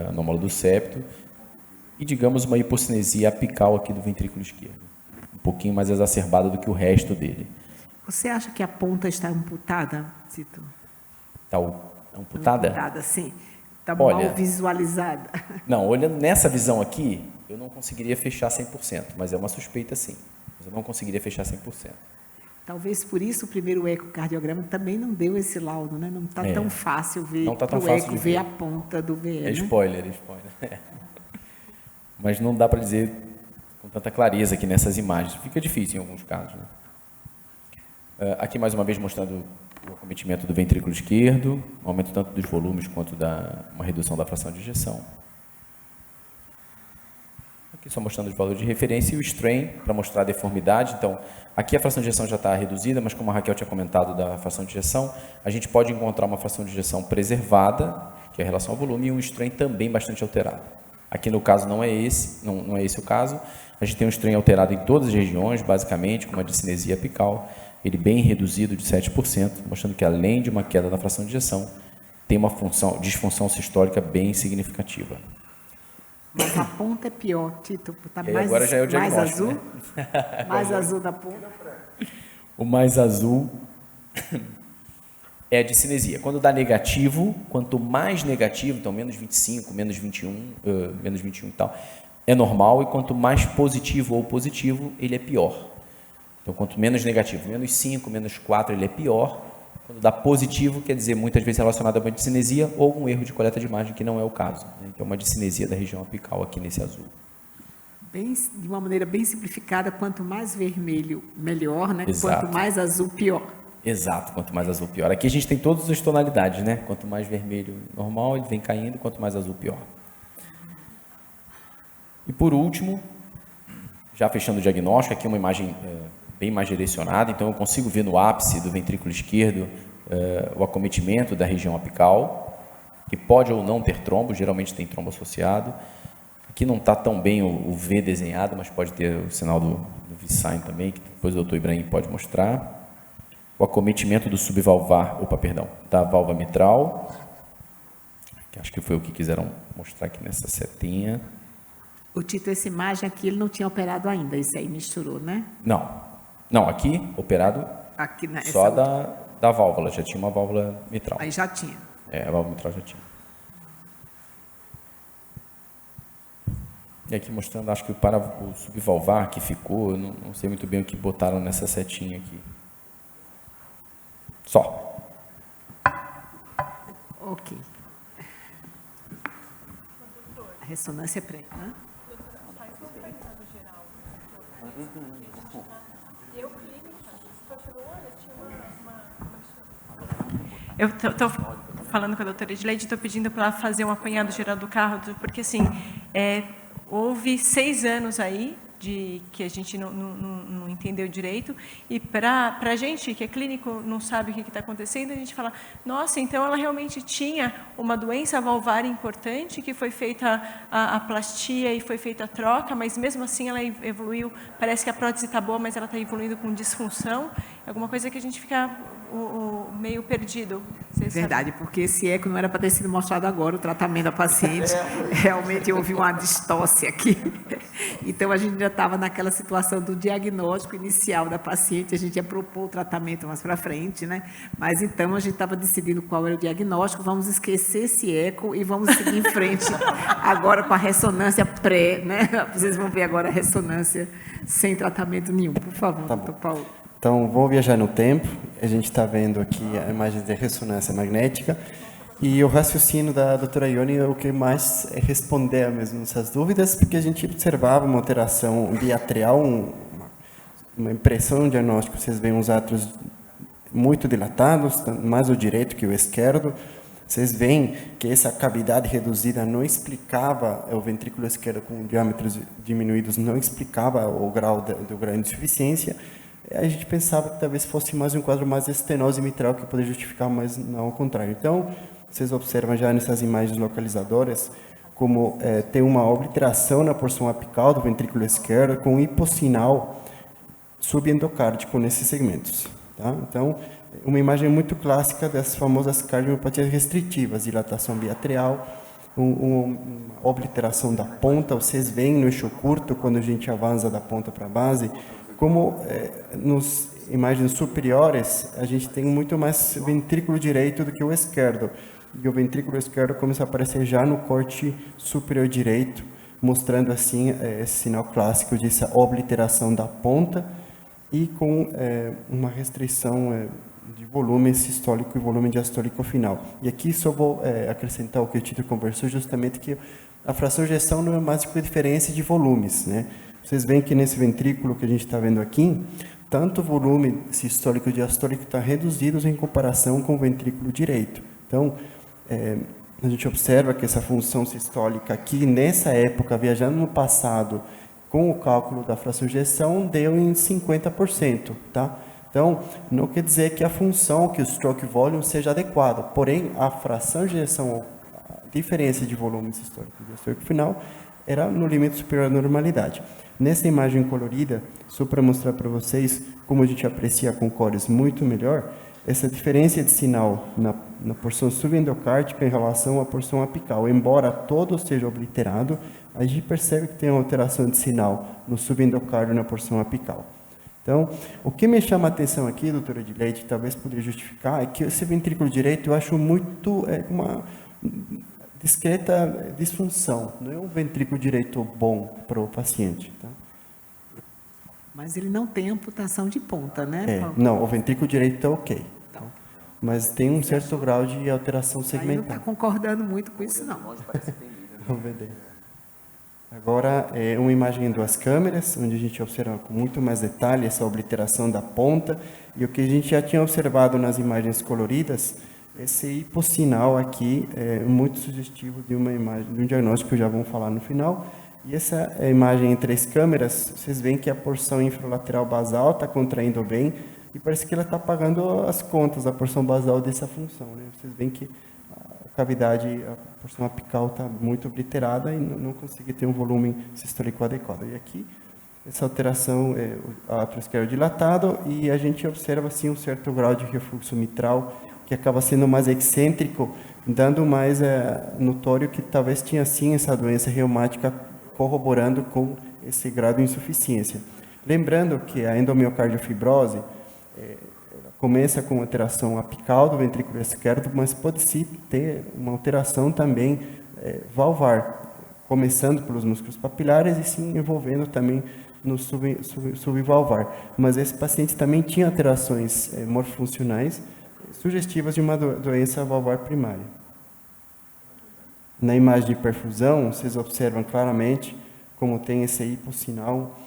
anômalo do septo, e digamos uma hipocinesia apical aqui do ventrículo esquerdo. Um pouquinho mais exacerbada do que o resto dele. Você acha que a ponta está amputada, Tito? Está amputada? Amputada, sim. Está Olha, mal visualizada. Não, olhando nessa visão aqui, eu não conseguiria fechar 100%, mas é uma suspeita sim. Mas eu não conseguiria fechar 100%. Talvez por isso o primeiro ecocardiograma também não deu esse laudo, né? Não está tão fácil ver não tá tão o fácil eco de ver a ponta do VE, É spoiler. Mas não dá para dizer com tanta clareza aqui nessas imagens. Fica difícil em alguns casos, né? Aqui mais uma vez mostrando o acometimento do ventrículo esquerdo, aumento tanto dos volumes quanto uma redução da fração de ejeção. Aqui só mostrando os valores de referência e o strain para mostrar a deformidade. Então, aqui a fração de ejeção já está reduzida, mas como a Raquel tinha comentado da fração de ejeção, a gente pode encontrar uma fração de ejeção preservada, que é a relação ao volume, e um strain também bastante alterado. Aqui no caso não é esse o caso. A gente tem um strain alterado em todas as regiões, basicamente, com uma discinesia apical, ele bem reduzido de 7%, mostrando que além de uma queda da fração de ejeção, tem uma disfunção sistólica bem significativa. Mas a ponta é pior, Tito, tá E agora já é o diagnóstico, mais azul, né? mais azul da ponta. O mais azul é a discinesia. Quando dá negativo, quanto mais negativo, então menos 25, menos 21 e tal, é normal, e quanto mais positivo ou positivo, ele é pior. Então, quanto menos negativo, menos 5, menos 4, ele é pior. Quando dá positivo, quer dizer, muitas vezes relacionado a uma discinesia ou um erro de coleta de imagem, que não é o caso, né? Então, uma discinesia da região apical aqui nesse azul. De uma maneira bem simplificada, quanto mais vermelho, melhor, né? Exato. Quanto mais azul, pior. Exato, quanto mais azul, pior. Aqui a gente tem todas as tonalidades, né? Quanto mais vermelho, normal, ele vem caindo, quanto mais azul, pior. E por último, já fechando o diagnóstico, aqui é uma imagem bem mais direcionada, então eu consigo ver no ápice do ventrículo esquerdo o acometimento da região apical, que pode ou não ter trombo, geralmente tem trombo associado. Aqui não está tão bem o V desenhado, mas pode ter o sinal do V-sign também, que depois o doutor Ibrahim pode mostrar. O acometimento do subvalvar, da válvula mitral, que acho que foi o que quiseram mostrar aqui nessa setinha. O Tito, essa imagem aqui, ele não tinha operado ainda, isso aí misturou, né? Não, aqui, operado aqui, né, só da válvula, já tinha uma válvula mitral. Aí já tinha. A válvula mitral já tinha. E aqui mostrando, acho que para o subvalvar que ficou, eu não sei muito bem o que botaram nessa setinha aqui. Só. Ok. A ressonância preta, né? Eu estou falando com a doutora Edileide, estou pedindo para ela fazer um apanhado geral do carro, porque assim, houve 6 anos aí de que a gente não entendeu direito, e para a gente que é clínico, não sabe o que está acontecendo, a gente fala, nossa, então ela realmente tinha uma doença valvar importante, que foi feita a plastia e foi feita a troca, mas mesmo assim ela evoluiu, parece que a prótese está boa, mas ela está evoluindo com disfunção, alguma coisa que a gente fica meio perdido. Verdade, porque esse eco não era para ter sido mostrado agora, o tratamento da paciente, realmente houve uma distócia aqui. Então, a gente já estava naquela situação do diagnóstico inicial da paciente, a gente ia propor o tratamento mais para frente, né? Mas, então, a gente estava decidindo qual era o diagnóstico, vamos esquecer esse eco e vamos seguir em frente agora com a ressonância pré, né? Vocês vão ver agora a ressonância sem tratamento nenhum. Por favor, doutor Paulo. Então, vou viajar no tempo. A gente está vendo aqui a imagem de ressonância magnética. E o raciocínio da doutora Ione é o que mais responder mesmo essas dúvidas, porque a gente observava uma alteração biatrial, uma impressão, um diagnóstico. Vocês veem os átrios muito dilatados, mais o direito que o esquerdo. Vocês veem que essa cavidade reduzida não explicava, o ventrículo esquerdo com diâmetros diminuídos não explicava o grau de insuficiência. A gente pensava que talvez fosse mais um quadro mais de estenose mitral que poderia justificar, mas não ao contrário. Então, vocês observam já nessas imagens localizadoras como tem uma obliteração na porção apical do ventrículo esquerdo com hipossinal subendocárdico nesses segmentos. Tá? Então, uma imagem muito clássica das famosas cardiomiopatias restritivas, dilatação biatrial, uma obliteração da ponta. Vocês veem no eixo curto, quando a gente avança da ponta para a base, como nos imagens superiores, a gente tem muito mais ventrículo direito do que o esquerdo. E o ventrículo esquerdo começa a aparecer já no corte superior direito, mostrando assim esse sinal clássico dessa obliteração da ponta e com uma restrição de volume sistólico e volume diastólico final. E aqui só vou acrescentar o que o Tito conversou, justamente que a fração de ejeção não é mais que a diferença de volumes, né? Vocês veem que nesse ventrículo que a gente está vendo aqui, tanto o volume sistólico e diastólico está reduzidos em comparação com o ventrículo direito. Então, a gente observa que essa função sistólica aqui, nessa época, viajando no passado, com o cálculo da fração de ejeção, deu em 50%, tá? Então, não quer dizer que a função, que o stroke volume seja adequada, porém, a fração de ejeção, a diferença de volume sistólico e diastólico final, era no limite superior à normalidade. Nessa imagem colorida, só para mostrar para vocês como a gente aprecia com cores muito melhor, essa diferença de sinal na porção subendocárdica em relação à porção apical. Embora todo seja obliterado, a gente percebe que tem uma alteração de sinal no subendocárdio e na porção apical. Então, o que me chama a atenção aqui, doutora Edileide, talvez poderia justificar, é que esse ventrículo direito eu acho muito uma discreta disfunção. Não é um ventrículo direito bom para o paciente. Tá? Mas ele não tem amputação de ponta, né? Não, o ventrículo direito está ok. Tá? Mas tem um certo grau de alteração segmentar. Aí não está concordando muito com isso, não. Vamos ver. Agora, uma imagem em 2 câmeras, onde a gente observa com muito mais detalhe essa obliteração da ponta. E o que a gente já tinha observado nas imagens coloridas, esse hipossinal aqui é muito sugestivo de uma imagem, de um diagnóstico que já vamos falar no final. E essa imagem em 3 câmeras, vocês veem que a porção infralateral basal está contraindo bem e parece que ela está pagando as contas da porção basal dessa função. Né? Vocês veem que a cavidade, a porção apical está muito obliterada e não consegue ter um volume sistólico adequado. E aqui, essa alteração é o átrio esquerdo dilatado e a gente observa assim um certo grau de refluxo mitral que acaba sendo mais excêntrico, dando mais notório que talvez tinha sim essa doença reumática corroborando com esse grau de insuficiência. Lembrando que a endomiocardiofibose começa com alteração apical do ventrículo esquerdo, mas pode-se ter uma alteração também valvar, começando pelos músculos papilares e sim envolvendo também no subvalvar. Mas esse paciente também tinha alterações morfofuncionais sugestivas de uma doença valvar primária. Na imagem de perfusão, vocês observam claramente como tem esse hipossinal,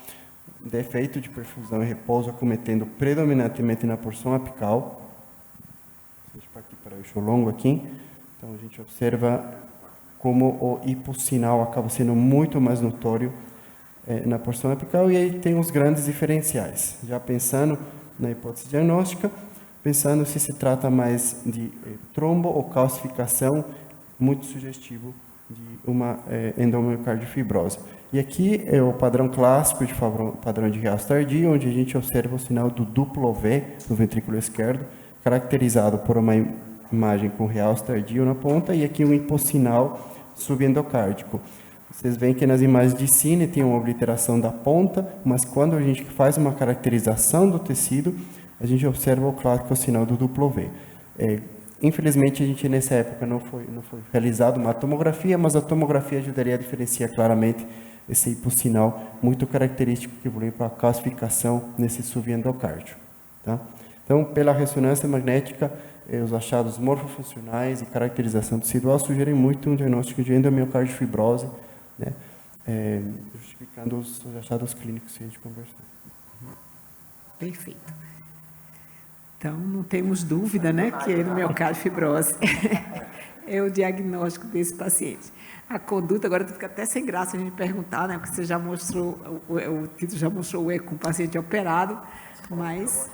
defeito de perfusão e repouso acometendo predominantemente na porção apical. Deixa eu partir para o eixo longo aqui. Então, a gente observa como o hipossinal acaba sendo muito mais notório na porção apical e aí tem os grandes diferenciais. Já pensando na hipótese diagnóstica, pensando se trata mais de trombo ou calcificação, muito sugestivo de uma endomiocardifibrose. E aqui é o padrão clássico de padrão de realce tardio, onde a gente observa o sinal do duplo V no ventrículo esquerdo, caracterizado por uma imagem com realce tardio na ponta e aqui um hipossinal subendocárdico. Vocês veem que nas imagens de cine tem uma obliteração da ponta, mas quando a gente faz uma caracterização do tecido, a gente observa o clássico sinal do duplo V. Infelizmente, a gente nessa época não foi realizada uma tomografia, mas a tomografia ajudaria a diferenciar claramente esse hipossinal muito característico que evolui para a calcificação nesse subendocárdio. Tá? Então, pela ressonância magnética, os achados morfofuncionais e caracterização tecidual sugerem muito um diagnóstico de endomiocardifibrose, né? Justificando os achados clínicos que a gente conversou. Perfeito. Então, não temos dúvida, né, que é endomiocardifibrose é o diagnóstico desse paciente. A conduta, agora fica até sem graça a gente perguntar, né, porque você já mostrou, o Tito já mostrou o eco com o paciente operado, mas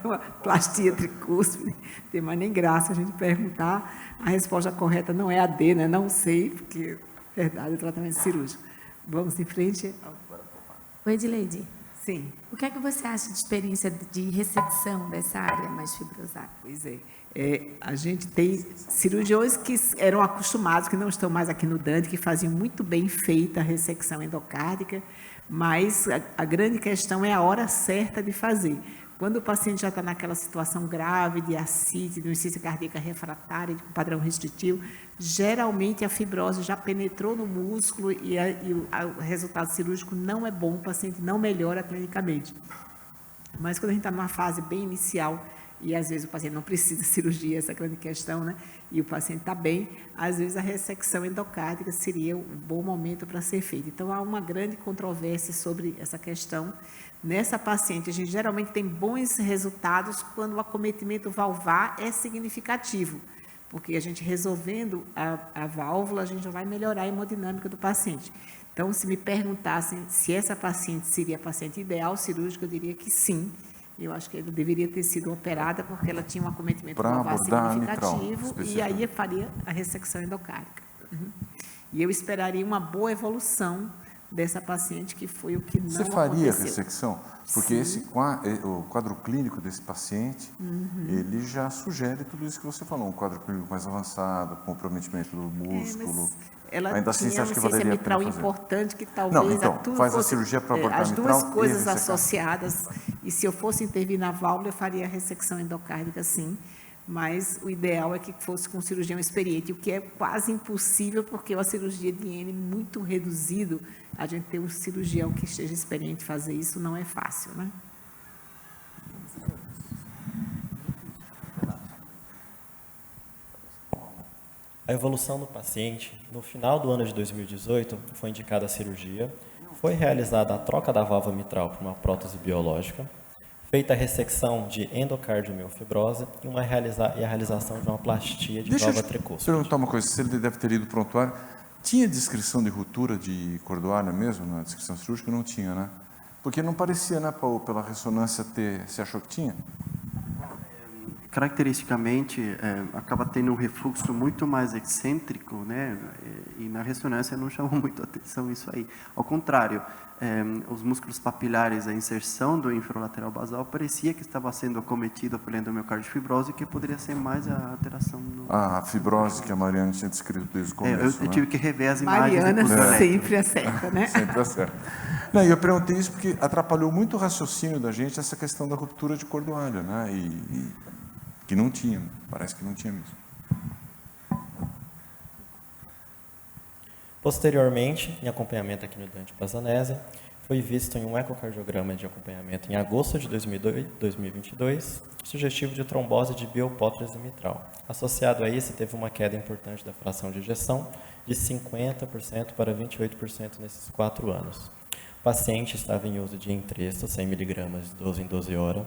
uma plastia tricúspide, não tem mais nem graça a gente perguntar. A resposta correta não é a D, né, não sei, porque, verdade, é o tratamento cirúrgico. Vamos em frente. Oi, Edileide. Sim. O que é que você acha de experiência de ressecção dessa área mais fibrosada? Pois é. A gente tem cirurgiões que eram acostumados, que não estão mais aqui no Dante, que faziam muito bem feita a ressecção endocárdica, mas a grande questão é a hora certa de fazer. Quando o paciente já está naquela situação grave de ascite, de insuficiência cardíaca refratária, de padrão restritivo, geralmente a fibrose já penetrou no músculo e o resultado cirúrgico não é bom, o paciente não melhora clinicamente. Mas quando a gente está numa fase bem inicial, e às vezes o paciente não precisa de cirurgia, essa é a grande questão, né? E o paciente está bem, às vezes a ressecção endocárdica seria um bom momento para ser feita. Então, há uma grande controvérsia sobre essa questão. Nessa paciente, a gente geralmente tem bons resultados quando o acometimento valvar é significativo, porque a gente resolvendo a válvula, a gente já vai melhorar a hemodinâmica do paciente. Então, se me perguntassem se essa paciente seria a paciente ideal cirúrgica, eu diria que sim. Eu acho que ela deveria ter sido operada porque ela tinha um acometimento valvar significativo e aí faria a ressecção endocárdica. E eu esperaria uma boa evolução dessa paciente, que foi o que não Você faria aconteceu. ressecção? Porque o quadro clínico desse paciente, ele já sugere tudo isso que você falou, um quadro clínico mais avançado, comprometimento do músculo. Ela Ainda assim, você tinha acha uma que ciência valeria a pena mitral fazer? importante, que talvez Não, então, tudo faz a fosse, cirurgia para abortar as mitral duas e coisas ressecar. associadas, e se eu fosse intervir na válvula, eu faria a ressecção endocárdica, sim, mas o ideal é que fosse com um cirurgião experiente, o que é quase impossível, porque uma cirurgia de N muito reduzido, a gente ter um cirurgião que esteja experiente fazer isso não é fácil, né? A evolução do paciente, no final do ano de 2018, foi indicada a cirurgia, foi realizada a troca da válvula mitral por uma prótese biológica, feita a ressecção de endocardiomiofibrose e a realização de uma plastia de válvula tricúspide. Perguntar uma coisa, se ele deve ter ido para o prontuário, tinha descrição de ruptura de cordoária mesmo na descrição cirúrgica? Não tinha, né? Porque não parecia, né, Paulo, pela ressonância você achou que tinha? Caracteristicamente, acaba tendo um refluxo muito mais excêntrico, né? E na ressonância não chamou muito a atenção isso aí. Ao contrário, os músculos papilares, a inserção do infralateral basal parecia que estava sendo acometida pela endomiocardiofibrose, que poderia ser mais a alteração no... A fibrose que a Mariana tinha descrito desde o começo, eu tive que rever as imagens. Mariana sempre acerta, né? Sempre acerta. Não, e eu perguntei isso porque atrapalhou muito o raciocínio da gente essa questão da ruptura de cordoária, né? Que não tinha, parece que não tinha mesmo. Posteriormente, em acompanhamento aqui no Dante Pazzanese, foi visto em um ecocardiograma de acompanhamento em agosto de 2022, sugestivo de trombose de biopótrese mitral. Associado a isso, teve uma queda importante da fração de ejeção de 50% para 28% nesses 4 anos. O paciente estava em uso de Entresto, 100 mg de 12 em 12 horas,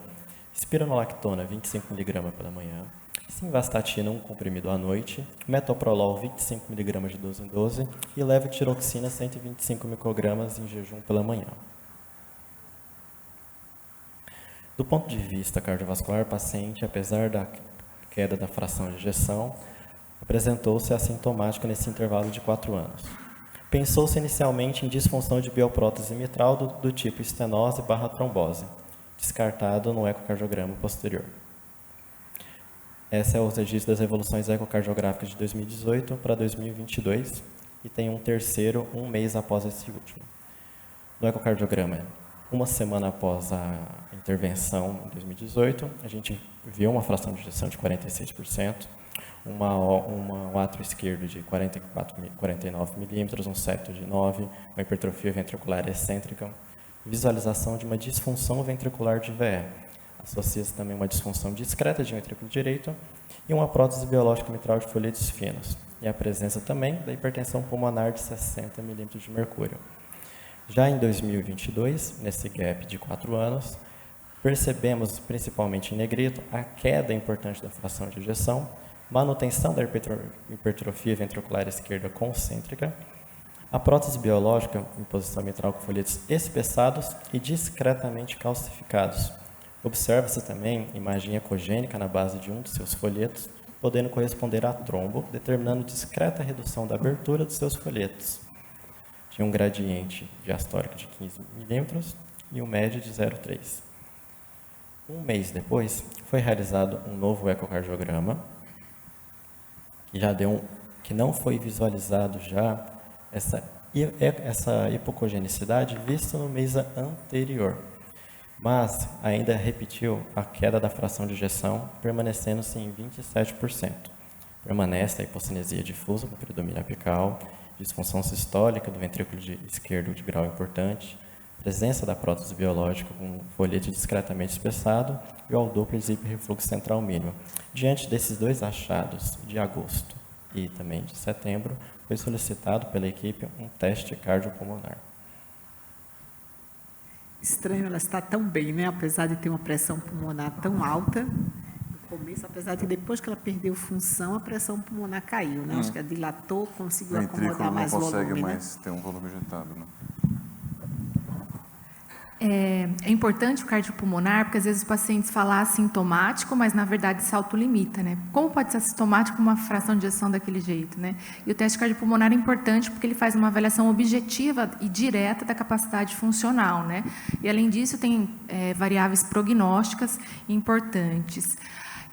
espironolactona, 25 mg pela manhã, simvastatina, 1 comprimido à noite, metoprolol, 25 mg de 12 em 12 e levotiroxina, 125 microgramas em jejum pela manhã. Do ponto de vista cardiovascular, o paciente, apesar da queda da fração de ejeção, apresentou-se assintomático nesse intervalo de 4 anos. Pensou-se inicialmente em disfunção de bioprótese mitral do tipo estenose/trombose, descartado no ecocardiograma posterior. Esse é o registro das evoluções ecocardiográficas de 2018 para 2022 e tem um terceiro, um mês após esse último. No ecocardiograma, uma semana após a intervenção em 2018, a gente viu uma fração de ejeção de 46%, um átrio esquerdo de 49 milímetros, um septo de 9, uma hipertrofia ventricular excêntrica, visualização de uma disfunção ventricular de VE. Associa-se também uma disfunção discreta de ventrículo direito e uma prótese biológica mitral de folhetos finos. E a presença também da hipertensão pulmonar de 60 milímetros de mercúrio. Já em 2022, nesse gap de 4 anos, percebemos, principalmente em negrito, a queda importante da fração de ejeção, manutenção da hipertrofia ventricular esquerda concêntrica, a prótese biológica em posição mitral com folhetos espessados e discretamente calcificados. Observa-se também imagem ecogênica na base de um dos seus folhetos, podendo corresponder a trombo, determinando discreta redução da abertura dos seus folhetos. Tinha um gradiente diastólico de 15 milímetros e um médio de 0,3. Um mês depois, foi realizado um novo ecocardiograma, que não foi visualizado já essa hipocogenicidade vista no mês anterior, mas ainda repetiu a queda da fração de ejeção, permanecendo-se em 27%. Permanece a hipocinesia difusa com predomínio apical, disfunção sistólica do ventrículo esquerdo de grau importante, presença da prótese biológica com folhete discretamente espessado e o aldôplex hiperrefluxo central mínimo. Diante desses dois achados de agosto e também de setembro, foi solicitado pela equipe um teste cardiopulmonar. Estranho ela estar tão bem, né? Apesar de ter uma pressão pulmonar tão alta, no começo, apesar de depois que ela perdeu função, a pressão pulmonar caiu, né? Acho que ela dilatou, conseguiu acomodar mais volume. Não consegue mais ter um volume injetado, né? É importante o cardiopulmonar, porque às vezes os pacientes falam assintomático, mas na verdade se autolimita, né? Como pode ser assintomático com uma fração de ejeção daquele jeito, né? E o teste cardiopulmonar é importante porque ele faz uma avaliação objetiva e direta da capacidade funcional, né? E além disso tem variáveis prognósticas importantes.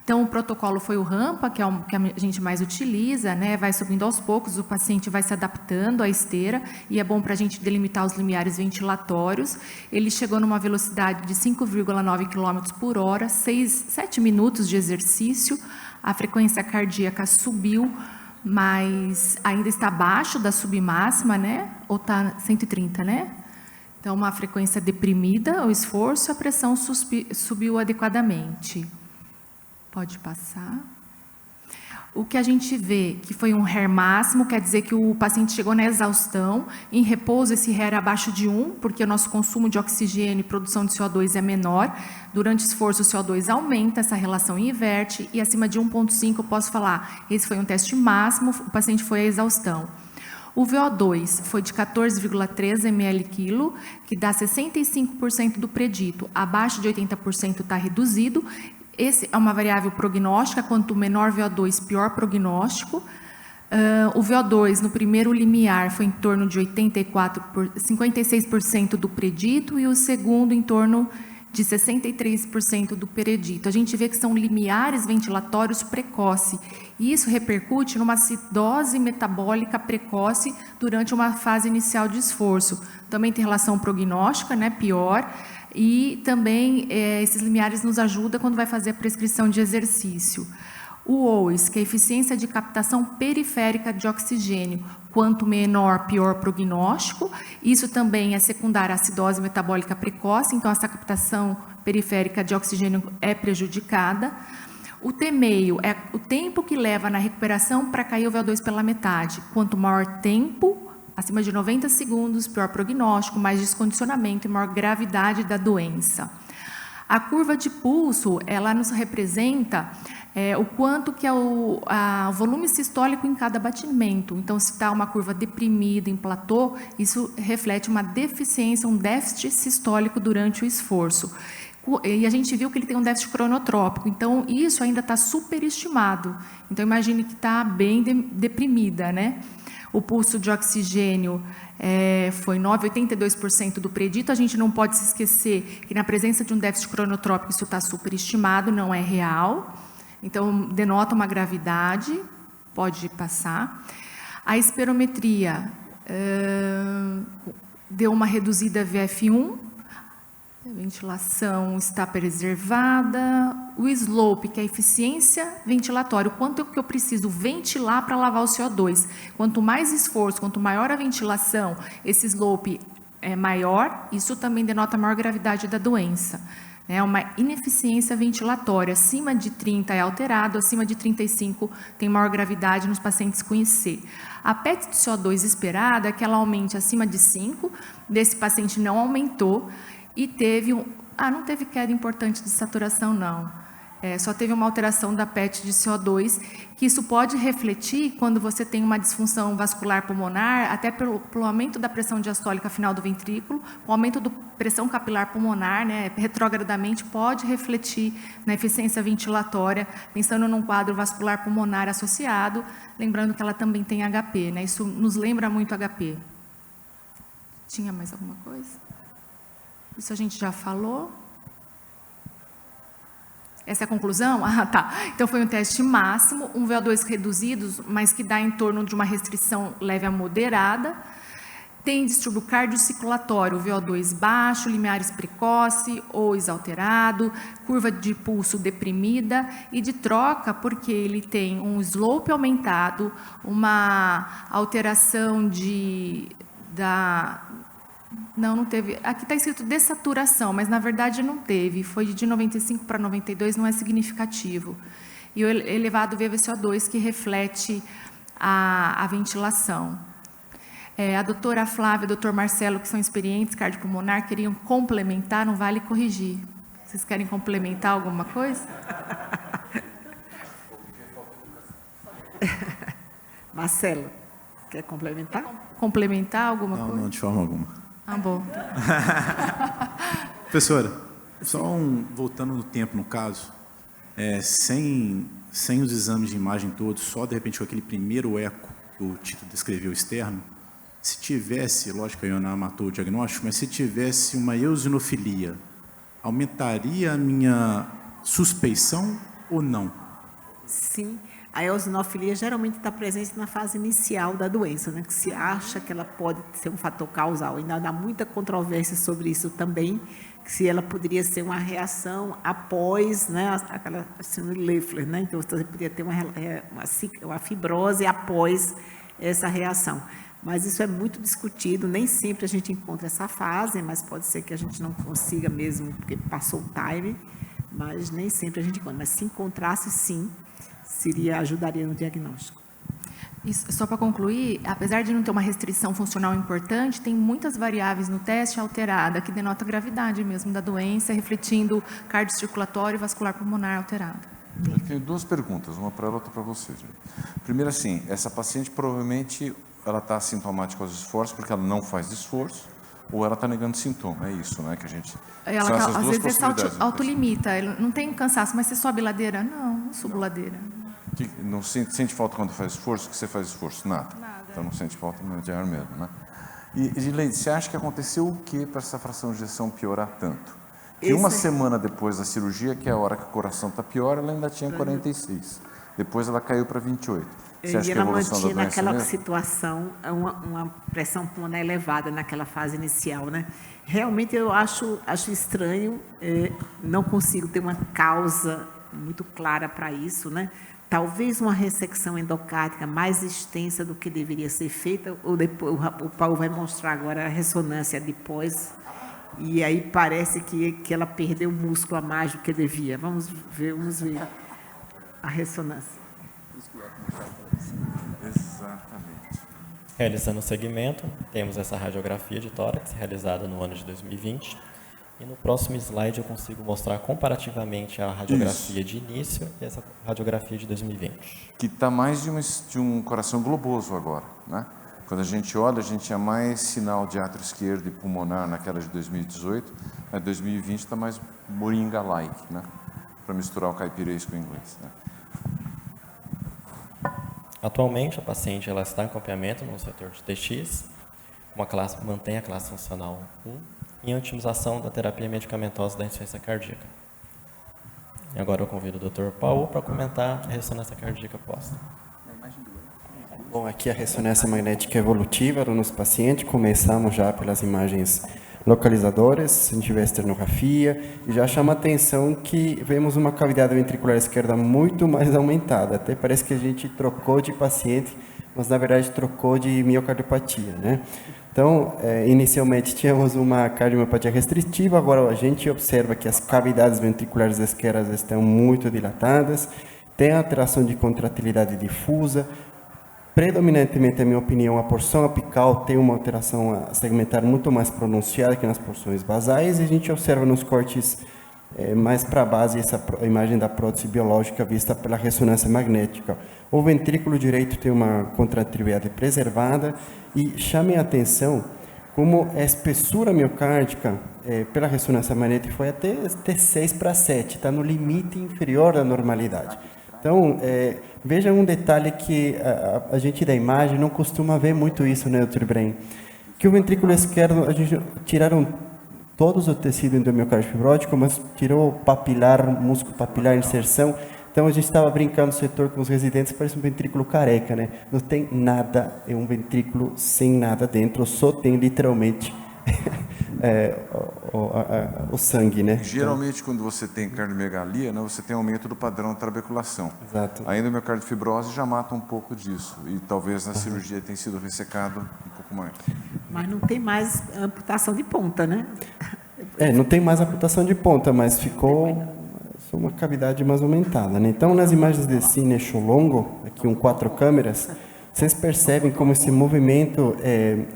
Então, o protocolo foi o rampa, que é o que a gente mais utiliza, né? Vai subindo aos poucos, o paciente vai se adaptando à esteira, e é bom para a gente delimitar os limiares ventilatórios. Ele chegou numa velocidade de 5,9 km por hora, 7 minutos de exercício, a frequência cardíaca subiu, mas ainda está abaixo da submáxima, né? Ou está 130, né? Então, uma frequência deprimida, o esforço, a pressão subiu adequadamente. Pode passar. O que a gente vê que foi um HER máximo, quer dizer que o paciente chegou na exaustão. Em repouso, esse HER é abaixo de 1, porque o nosso consumo de oxigênio e produção de CO2 é menor. Durante o esforço, o CO2 aumenta, essa relação inverte, e acima de 1,5, eu posso falar, esse foi um teste máximo, o paciente foi à exaustão. O VO2 foi de 14,3 ml/kg, que dá 65% do predito. Abaixo de 80% está reduzido. Esse é uma variável prognóstica, quanto menor VO2, pior prognóstico. O VO2 no primeiro limiar foi em torno de 56% do predito e o segundo em torno de 63% do predito. A gente vê que são limiares ventilatórios precoce e isso repercute numa acidose metabólica precoce durante uma fase inicial de esforço. Também tem relação prognóstica, né, pior. E também esses limiares nos ajudam quando vai fazer a prescrição de exercício. O OIS, que é a eficiência de captação periférica de oxigênio, quanto menor, pior prognóstico. Isso também é secundário à acidose metabólica precoce, então essa captação periférica de oxigênio é prejudicada. O T-meio é o tempo que leva na recuperação para cair o VO2 pela metade. Quanto maior tempo, acima de 90 segundos, pior prognóstico, mais descondicionamento e maior gravidade da doença. A curva de pulso, ela nos representa o quanto que é o volume sistólico em cada batimento. Então, se está uma curva deprimida, em platô, isso reflete uma deficiência, um déficit sistólico durante o esforço. E a gente viu que ele tem um déficit cronotrópico, então isso ainda está superestimado. Então, imagine que está bem deprimida, né? O pulso de oxigênio foi 9,82% do predito. A gente não pode se esquecer que na presença de um déficit cronotrópico isso está superestimado, não é real. Então, denota uma gravidade, pode passar. A espirometria deu uma reduzida VF1, a ventilação está preservada. O slope, que é a eficiência ventilatória, o quanto que eu preciso ventilar para lavar o CO2. Quanto mais esforço, quanto maior a ventilação, esse slope é maior, isso também denota maior gravidade da doença. É uma ineficiência ventilatória, acima de 30 é alterado, acima de 35 tem maior gravidade nos pacientes com IC. A PET de CO2 esperada é que ela aumente acima de 5, desse paciente não aumentou, e teve não teve queda importante de saturação, não. Só teve uma alteração da PET de CO2, que isso pode refletir quando você tem uma disfunção vascular pulmonar, até pelo aumento da pressão diastólica final do ventrículo, o aumento da pressão capilar pulmonar, né, retrogradamente, pode refletir na eficiência ventilatória, pensando num quadro vascular pulmonar associado, lembrando que ela também tem HP, né, isso nos lembra muito HP. Tinha mais alguma coisa? Isso a gente já falou. Essa é a conclusão? Tá. Então, foi um teste máximo, um VO2 reduzido, mas que dá em torno de uma restrição leve a moderada. Tem distúrbio cardiocirculatório, VO2 baixo, limiares precoce ou exalterado, curva de pulso deprimida e de troca, porque ele tem um slope aumentado, uma alteração não teve. Aqui está escrito dessaturação, mas na verdade não teve. Foi de 95 para 92, não é significativo. E o elevado VVCO2 que reflete a ventilação. A doutora Flávia e o doutor Marcelo, que são experientes cardiopulmonar, queriam complementar, não vale corrigir. Vocês querem complementar alguma coisa? Marcelo, quer complementar? Complementar alguma coisa? Não, de forma alguma. Bom. Professora, só voltando no tempo, no caso, sem os exames de imagem todos, só de repente com aquele primeiro eco que o Tito descreveu externo, se tivesse, lógico que a Ioná matou o diagnóstico, mas se tivesse uma eosinofilia, aumentaria a minha suspeição ou não? Sim, a eosinofilia geralmente está presente na fase inicial da doença, né? Que se acha que ela pode ser um fator causal. Ainda há muita controvérsia sobre isso também, que se ela poderia ser uma reação após, né, aquela síndrome de Leffler, né? Então, você poderia ter uma fibrose após essa reação. Mas isso é muito discutido, nem sempre a gente encontra essa fase, mas pode ser que a gente não consiga mesmo, porque passou o time, mas nem sempre a gente encontra. Mas se encontrasse, sim, ajudaria no diagnóstico. Isso, só para concluir, apesar de não ter uma restrição funcional importante, tem muitas variáveis no teste alterada, que denota a gravidade mesmo da doença, refletindo cardiocirculatório e vascular pulmonar alterado. Eu tenho duas perguntas, uma para ela e outra para você. Primeiro, assim, essa paciente provavelmente ela está assintomática aos esforços porque ela não faz esforço, ou ela está negando sintoma, é isso, né, que a gente... Ela, às vezes, se autolimita, não tem cansaço, mas você sobe ladeira? Não subo ladeira. Não sente falta quando faz esforço? Que você faz esforço? Nada. Então não sente falta de ar mesmo, né? E, Gileide, você acha que aconteceu o que para essa fração de ejeção piorar tanto? Que uma semana depois da cirurgia, que é a hora que o coração está pior, ela ainda tinha 46. Depois ela caiu para 28. Você acha que a evolução da doença naquela mesmo? situação uma pressão pulmonar elevada naquela fase inicial, né? Realmente eu acho estranho, não consigo ter uma causa muito clara para isso, né? Talvez uma ressecção endocárdica mais extensa do que deveria ser feita, ou depois o Paulo vai mostrar agora a ressonância depois, e aí parece que ela perdeu músculo a mais do que devia. Vamos ver a ressonância. Exatamente. Realizando o segmento, temos essa radiografia de tórax realizada no ano de 2020. E no próximo slide eu consigo mostrar comparativamente a radiografia de início e essa radiografia de 2020. Que está mais de um coração globoso agora, né? Quando a gente olha, a gente tinha mais sinal de átrio esquerdo e pulmonar naquela de 2018, mas 2020 está mais moringa-like, né? Para misturar o caipirês com o inglês, né? Atualmente, a paciente ela está em acompanhamento no setor de TX, mantém a classe funcional 1, em otimização da terapia medicamentosa da insuficiência cardíaca. E agora eu convido o Dr. Paulo para comentar a ressonância cardíaca posta. Bom, aqui a ressonância magnética evolutiva do nosso paciente. Começamos já pelas imagens localizadoras, se a gente tiver esternografia, e já chama a atenção que vemos uma cavidade ventricular esquerda muito mais aumentada. Até parece que a gente trocou de paciente, mas na verdade trocou de miocardiopatia, né? Então, inicialmente tínhamos uma cardiomiopatia restritiva, agora a gente observa que as cavidades ventriculares esquerdas estão muito dilatadas, tem alteração de contratilidade difusa, predominantemente, na minha opinião, a porção apical tem uma alteração segmentar muito mais pronunciada que nas porções basais, e a gente observa nos cortes mais para a base essa imagem da prótese biológica vista pela ressonância magnética. O ventrículo direito tem uma contratilidade preservada e chame a atenção como a espessura miocárdica pela ressonância magnética foi até 6/7, está no limite inferior da normalidade. Então, veja um detalhe que a gente da imagem não costuma ver muito isso, né, Dr. Ibrahim? Que o ventrículo esquerdo, a gente tiraram todos o tecido endomiocárdio fibrótico, mas tirou papilar, músculo papilar, inserção. Então, a gente estava brincando no setor com os residentes, parece um ventrículo careca, né? Não tem nada, é um ventrículo sem nada dentro, só tem literalmente o sangue, né? Geralmente, quando você tem cardiomegalia, né, você tem aumento do padrão de trabeculação. Exato. A endomiocardifibrose já mata um pouco disso, e talvez na cirurgia tenha sido ressecado um pouco mais. Mas não tem mais amputação de ponta, né? Não tem mais amputação de ponta, mas ficou uma cavidade mais aumentada, né? Então, nas imagens de cine eixo longo, aqui 4 câmeras, vocês percebem como esse movimento,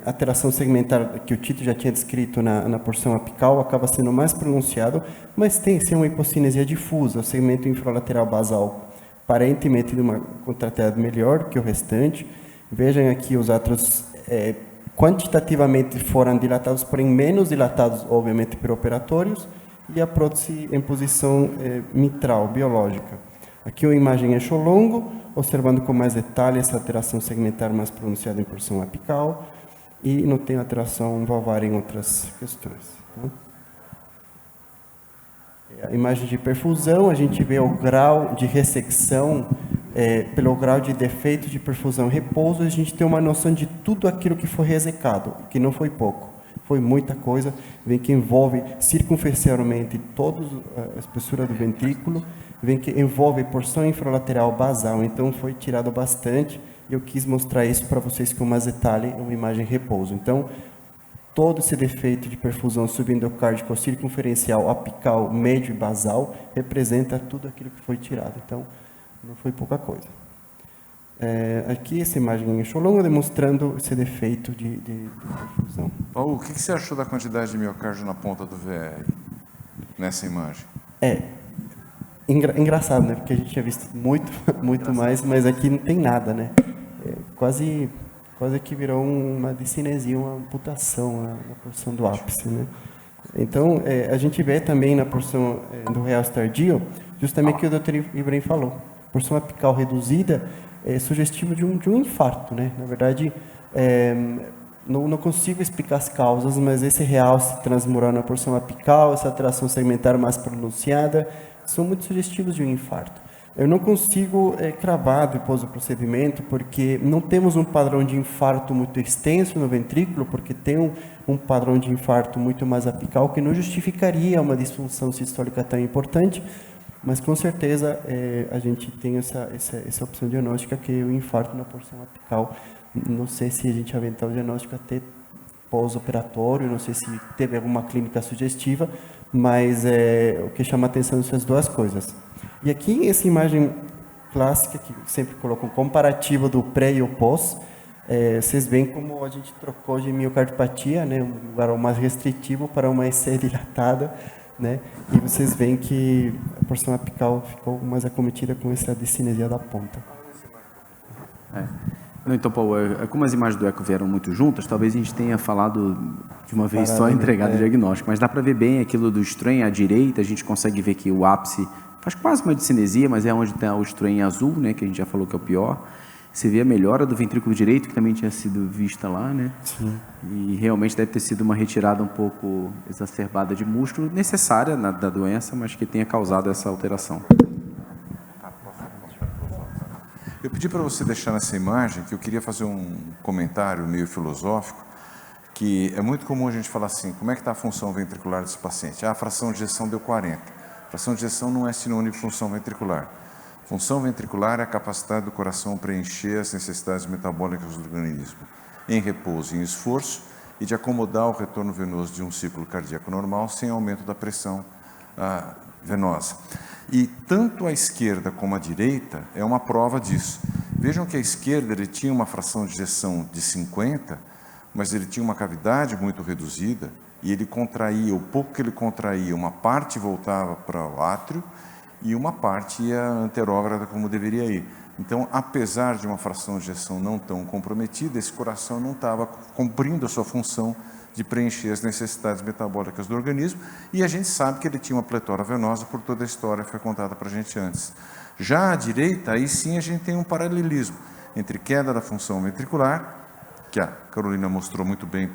alteração segmentar que o Tito já tinha descrito na porção apical, acaba sendo mais pronunciado, mas tem sim uma hipocinesia difusa, o segmento infralateral basal, aparentemente de uma contratilidade melhor que o restante. Vejam aqui os átrios quantitativamente foram dilatados, porém menos dilatados, obviamente, perioperatórios, e a prótese em posição mitral, biológica. Aqui uma imagem eixo longo, observando com mais detalhe essa alteração segmentar mais pronunciada em porção apical, e não tem alteração valvar em outras questões. Tá? A imagem de perfusão, a gente vê o grau de ressecção, pelo grau de defeito de perfusão e repouso, a gente tem uma noção de tudo aquilo que foi resecado, que não foi pouco, foi muita coisa, vem que envolve circunferencialmente toda a espessura do ventrículo, vem que envolve porção infralateral basal, então foi tirado bastante, e eu quis mostrar isso para vocês com mais detalhe, uma imagem repouso. Então, todo esse defeito de perfusão subendocárdico circunferencial, apical, médio e basal representa tudo aquilo que foi tirado. Então, não foi pouca coisa. Aqui, essa imagem em eixo longo demonstrando esse defeito de perfusão. Paulo, o que você achou da quantidade de miocárdio na ponta do VR, nessa imagem? Engraçado, né? Porque a gente tinha visto muito mais, mas aqui não tem nada, né? Quase que virou uma discinesia, uma amputação na porção do ápice, né? Então, a gente vê também na porção do real tardio, justamente o que o Dr. Ibrahim falou. Porção apical reduzida é sugestivo de um infarto, né? Na verdade, não consigo explicar as causas, mas esse realce transmural na porção apical, essa alteração segmentar mais pronunciada, são muito sugestivos de um infarto. Eu não consigo cravar depois do procedimento, porque não temos um padrão de infarto muito extenso no ventrículo, porque tem um padrão de infarto muito mais apical, que não justificaria uma disfunção sistólica tão importante, mas com certeza a gente tem essa opção diagnóstica, que é o infarto na porção apical. Não sei se a gente aventar o diagnóstico até pós-operatório, não sei se teve alguma clínica sugestiva, mas o que chama a atenção são essas duas coisas. E aqui, essa imagem clássica, que sempre coloca um comparativo do pré e o pós, vocês veem como a gente trocou de miocardiopatia, né, um lugar mais restritivo para uma EC dilatada, né, e vocês veem que a porção apical ficou mais acometida com essa discinesia da ponta. Então, Paulo, como as imagens do eco vieram muito juntas, talvez a gente tenha falado de uma vez só entregado o diagnóstico, mas dá para ver bem aquilo do strain à direita, a gente consegue ver que o ápice faz quase uma discinesia, mas é onde está o strain azul, né, que a gente já falou que é o pior. Você vê a melhora do ventrículo direito, que também tinha sido vista lá, né? Sim. E realmente deve ter sido uma retirada um pouco exacerbada de músculo, necessária da doença, mas que tenha causado essa alteração. Eu pedi para você deixar nessa imagem que eu queria fazer um comentário meio filosófico, que é muito comum a gente falar assim, como é que está a função ventricular desse paciente? A fração de ejeção deu 40. A fração de ejeção não é sinônimo de função ventricular. Função ventricular é a capacidade do coração preencher as necessidades metabólicas do organismo, em repouso e em esforço, e de acomodar o retorno venoso de um ciclo cardíaco normal sem aumento da pressão venosa. E tanto a esquerda como a direita é uma prova disso. Vejam que a esquerda ele tinha uma fração de ejeção de 50, mas ele tinha uma cavidade muito reduzida, e ele contraía, o pouco que ele contraía, uma parte voltava para o átrio, e uma parte ia anterógrada como deveria ir. Então, apesar de uma fração de ejeção não tão comprometida, esse coração não estava cumprindo a sua função de preencher as necessidades metabólicas do organismo, e a gente sabe que ele tinha uma pletora venosa por toda a história que foi contada para a gente antes. Já à direita, aí sim a gente tem um paralelismo entre queda da função ventricular, que a Carolina mostrou muito bem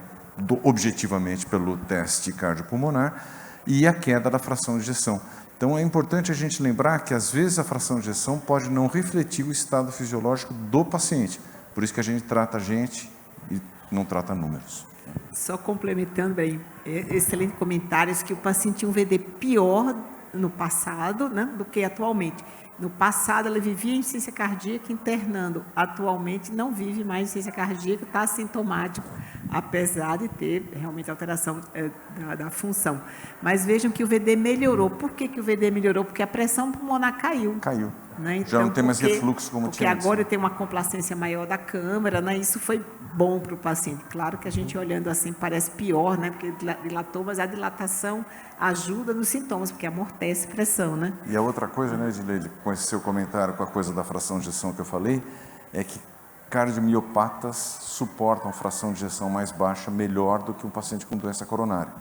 objetivamente pelo teste cardiopulmonar, e a queda da fração de ejeção. Então é importante a gente lembrar que às vezes a fração de ejeção pode não refletir o estado fisiológico do paciente, por isso que a gente trata a gente e não trata números. Só complementando bem, excelente comentários, que o paciente tinha um VD pior no passado, né, do que atualmente. No passado, ela vivia em insuficiência cardíaca internando. Atualmente, não vive mais em insuficiência cardíaca, está assintomático, apesar de ter realmente alteração da função. Mas vejam que o VD melhorou. Por que o VD melhorou? Porque a pressão pulmonar caiu. Caiu. Né? Então, já não tem mais refluxo como tinha antes. Porque agora tem uma complacência maior da câmara, né? Isso foi bom para o paciente. Claro que a gente olhando assim parece pior, né? Porque dilatou, mas a dilatação ajuda nos sintomas, porque amortece pressão, né? E a outra coisa, né, Edileide, com esse seu comentário com a coisa da fração de ejeção que eu falei, é que Cardiomiopatas suportam fração de ejeção mais baixa melhor do que um paciente com doença coronária.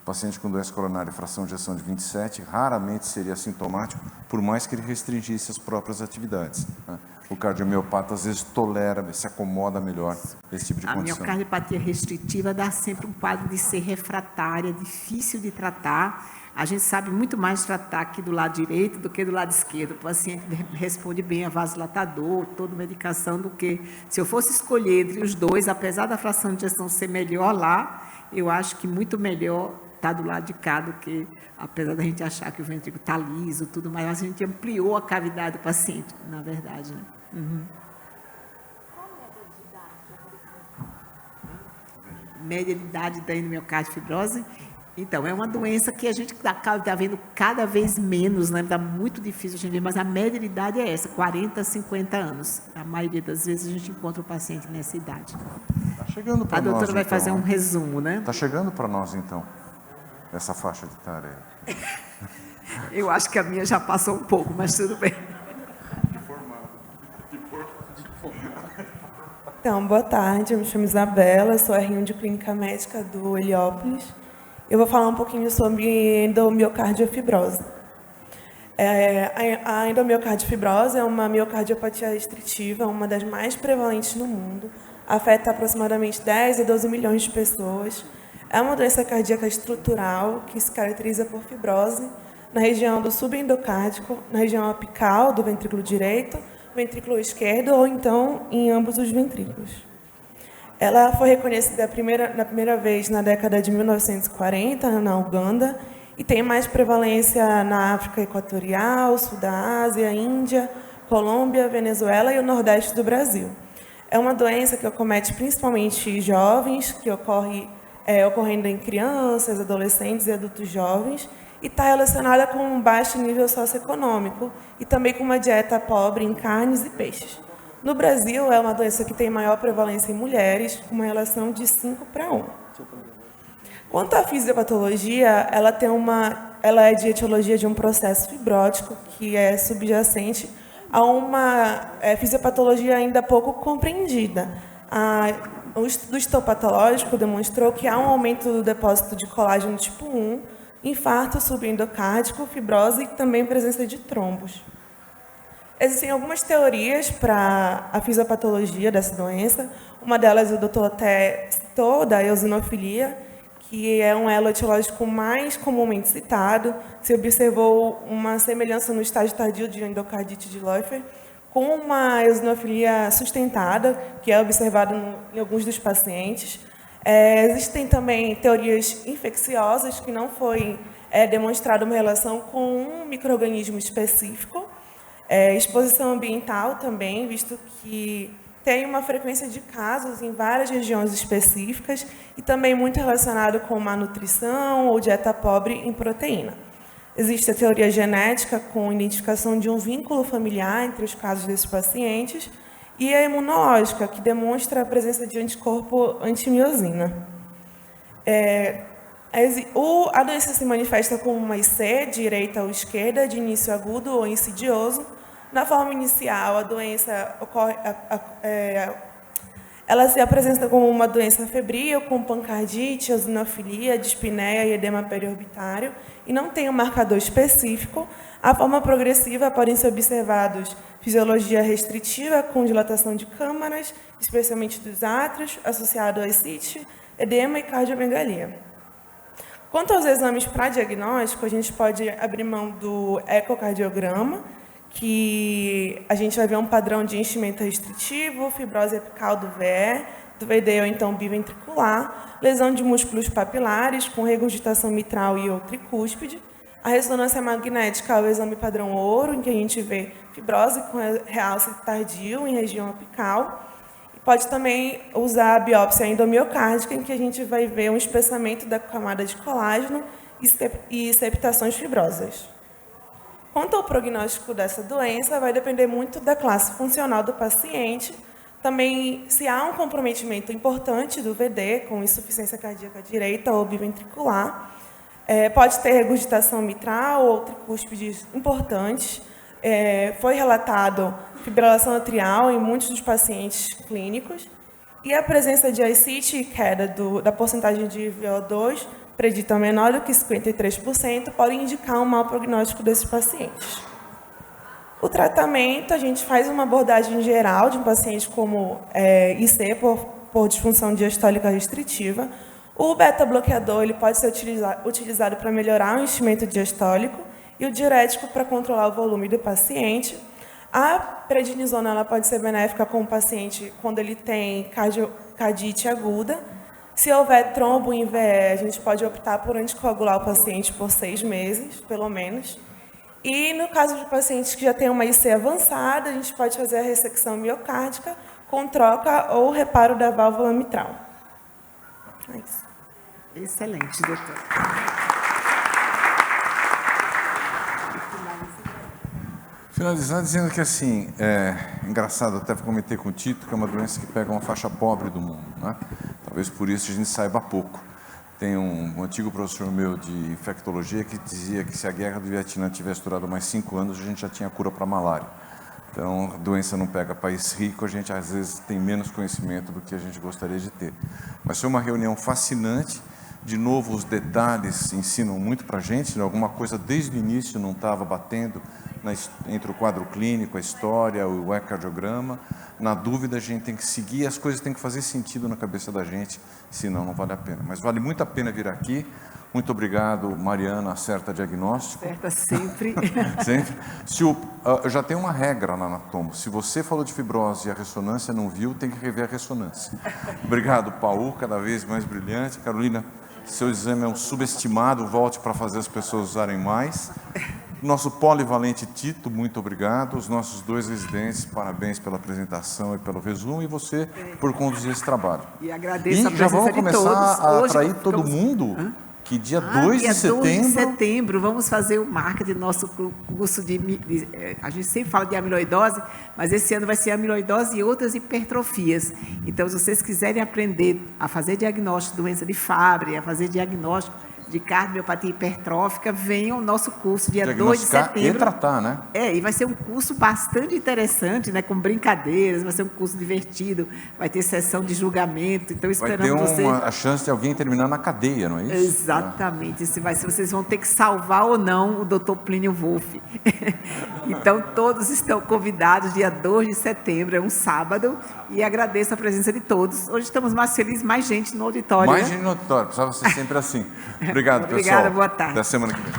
O paciente com doença coronária e fração de ejeção de 27 raramente seria assintomático, por mais que ele restringisse as próprias atividades, né? O cardiomiopata às vezes tolera, se acomoda melhor esse tipo de A condição. miocardiopatia restritiva dá sempre um quadro de ser refratária, difícil de tratar. A gente sabe muito mais tratar aqui do lado direito do que do lado esquerdo. O paciente responde bem a vasodilatador, toda medicação, do que se eu fosse escolher entre os dois, apesar da fração de ejeção ser melhor lá, eu acho que muito melhor está do lado de cá do que, apesar da gente achar que o ventrículo está liso, tudo mais, a gente ampliou a cavidade do paciente, na verdade, né? Média de idade da endomiocardiofibrose. Então, é uma doença que a gente está vendo cada vez menos, né? Está muito difícil a gente ver, mas a média de idade é essa, 40, 50 anos. A maioria das vezes a gente encontra o paciente nessa idade. Tá chegando para nós. A doutora vai fazer um resumo, né? Está chegando para nós, então, essa faixa de etária. Eu acho que a minha já passou um pouco, mas tudo bem. Então, boa tarde, eu me chamo Isabela, sou R1 de Clínica Médica do Heliópolis. Eu vou falar um pouquinho sobre endomiocardiofibrose. A endomiocardiofibrose é uma miocardiopatia restritiva, uma das mais prevalentes no mundo, afeta aproximadamente 10 a 12 milhões de pessoas. É uma doença cardíaca estrutural que se caracteriza por fibrose na região do subendocárdico, na região apical do ventrículo direito, ventrículo esquerdo ou então em ambos os ventrículos. Ela foi reconhecida na primeira vez na década de 1940 na Uganda e tem mais prevalência na África Equatorial, Sul da Ásia, Índia, Colômbia, Venezuela e o Nordeste do Brasil. É uma doença que acomete principalmente jovens, que ocorrendo em crianças, adolescentes e adultos jovens, e está relacionada com um baixo nível socioeconômico e também com uma dieta pobre em carnes e peixes. No Brasil, é uma doença que tem maior prevalência em mulheres, com uma relação de 5:1. Quanto à fisiopatologia, ela é de etiologia de um processo fibrótico que é subjacente a uma fisiopatologia ainda pouco compreendida. O estudo histopatológico demonstrou que há um aumento do depósito de colágeno tipo 1, infarto subendocárdico, fibrose e também presença de trombos. Existem algumas teorias para a fisiopatologia dessa doença. Uma delas o doutor até citou, da eosinofilia, que é um elo etiológico mais comumente citado. Se observou uma semelhança no estágio tardio de endocardite de Leufer com uma eosinofilia sustentada, que é observada em alguns dos pacientes. Existem também teorias infecciosas, que não foi demonstrada uma relação com um micro-organismo específico. Exposição ambiental também, visto que tem uma frequência de casos em várias regiões específicas e também muito relacionado com má nutrição ou dieta pobre em proteína. Existe a teoria genética com identificação de um vínculo familiar entre os casos desses pacientes e a imunológica, que demonstra a presença de anticorpo antimiosina. A doença se manifesta como uma IC, direita ou esquerda, de início agudo ou insidioso. Na forma inicial, a doença ela se apresenta como uma doença febril, com pancardite, eosinofilia, dispneia e edema periorbitário, e não tem um marcador específico. A forma progressiva podem ser observados fisiologia restritiva, com dilatação de câmaras, especialmente dos átrios, associado a ascite, edema e cardiomegalia. Quanto aos exames para diagnóstico, a gente pode abrir mão do ecocardiograma, que a gente vai ver um padrão de enchimento restritivo, fibrose apical do VE, do VD ou então biventricular, lesão de músculos papilares com regurgitação mitral e ou tricúspide. A ressonância magnética é o exame padrão ouro, em que a gente vê fibrose com realce tardio em região apical. E pode também usar a biópsia endomiocárdica, em que a gente vai ver um espessamento da camada de colágeno e septações fibrosas. Quanto ao prognóstico dessa doença, vai depender muito da classe funcional do paciente. Também, se há um comprometimento importante do VD, com insuficiência cardíaca direita ou biventricular, pode ter regurgitação mitral ou tricúspides importantes. foi relatado fibrilação atrial em muitos dos pacientes clínicos, e a presença de ascite e queda da porcentagem de VO2 predita menor do que 53%, pode indicar um mau prognóstico desses pacientes. O tratamento, a gente faz uma abordagem geral de um paciente como IC por disfunção diastólica restritiva. O beta-bloqueador ele pode ser utilizado para melhorar o enchimento diastólico e o diurético para controlar o volume do paciente. A prednisona ela pode ser benéfica com o paciente quando ele tem cardite aguda. Se houver trombo em VE, a gente pode optar por anticoagular o paciente por 6 meses, pelo menos. E no caso de pacientes que já têm uma IC avançada, a gente pode fazer a ressecção miocárdica com troca ou reparo da válvula mitral. É isso. Excelente, doutor. Finalizar dizendo que, assim, engraçado, até comentei com o Tito, que é uma doença que pega uma faixa pobre do mundo, né? Talvez por isso a gente saiba pouco. Tem um antigo professor meu de infectologia que dizia que se a guerra do Vietnã tivesse durado mais 5 anos, a gente já tinha cura para a malária. Então, a doença não pega país rico, a gente às vezes tem menos conhecimento do que a gente gostaria de ter. Mas foi uma reunião fascinante. De novo, os detalhes ensinam muito para a gente, né? Alguma coisa desde o início não estava batendo entre o quadro clínico, a história, o ecocardiograma. Na dúvida, a gente tem que seguir, as coisas têm que fazer sentido na cabeça da gente, senão não vale a pena. Mas vale muito a pena vir aqui. Muito obrigado, Mariana, acerta diagnóstico. Acerta sempre. Sempre. Já tem uma regra na Anatomo. Se você falou de fibrose e a ressonância não viu, tem que rever a ressonância. Obrigado, Paul, cada vez mais brilhante. Carolina, seu exame é um subestimado, volte para fazer as pessoas usarem mais. Nosso polivalente Tito, muito obrigado. Os nossos 2 residentes, parabéns pela apresentação e pelo resumo, e você por conduzir esse trabalho. E agradeço a já presença vamos de começar todos. a Hoje atrair todo mundo, que dia 2 de setembro... Dia 2 de setembro, vamos fazer o marketing do nosso curso a gente sempre fala de amiloidose, mas esse ano vai ser amiloidose e outras hipertrofias. Então, se vocês quiserem aprender a fazer diagnóstico de doença de Fabry, a fazer diagnóstico de cardiomiopatia hipertrófica, venham ao nosso curso dia 2 de setembro. E tratar, né? E vai ser um curso bastante interessante, né, com brincadeiras, vai ser um curso divertido, vai ter sessão de julgamento, então esperamos vai ter a chance de alguém terminar na cadeia, não é isso? Exatamente, isso vai ser, vocês vão ter que salvar ou não o Dr. Plínio Wolff. Então, todos estão convidados, dia 2 de setembro, é um sábado, e agradeço a presença de todos. Hoje estamos mais felizes, mais gente no auditório. Mais gente no auditório, precisava ser sempre assim. Obrigado, pessoal. Obrigada, boa tarde. Até semana que vem.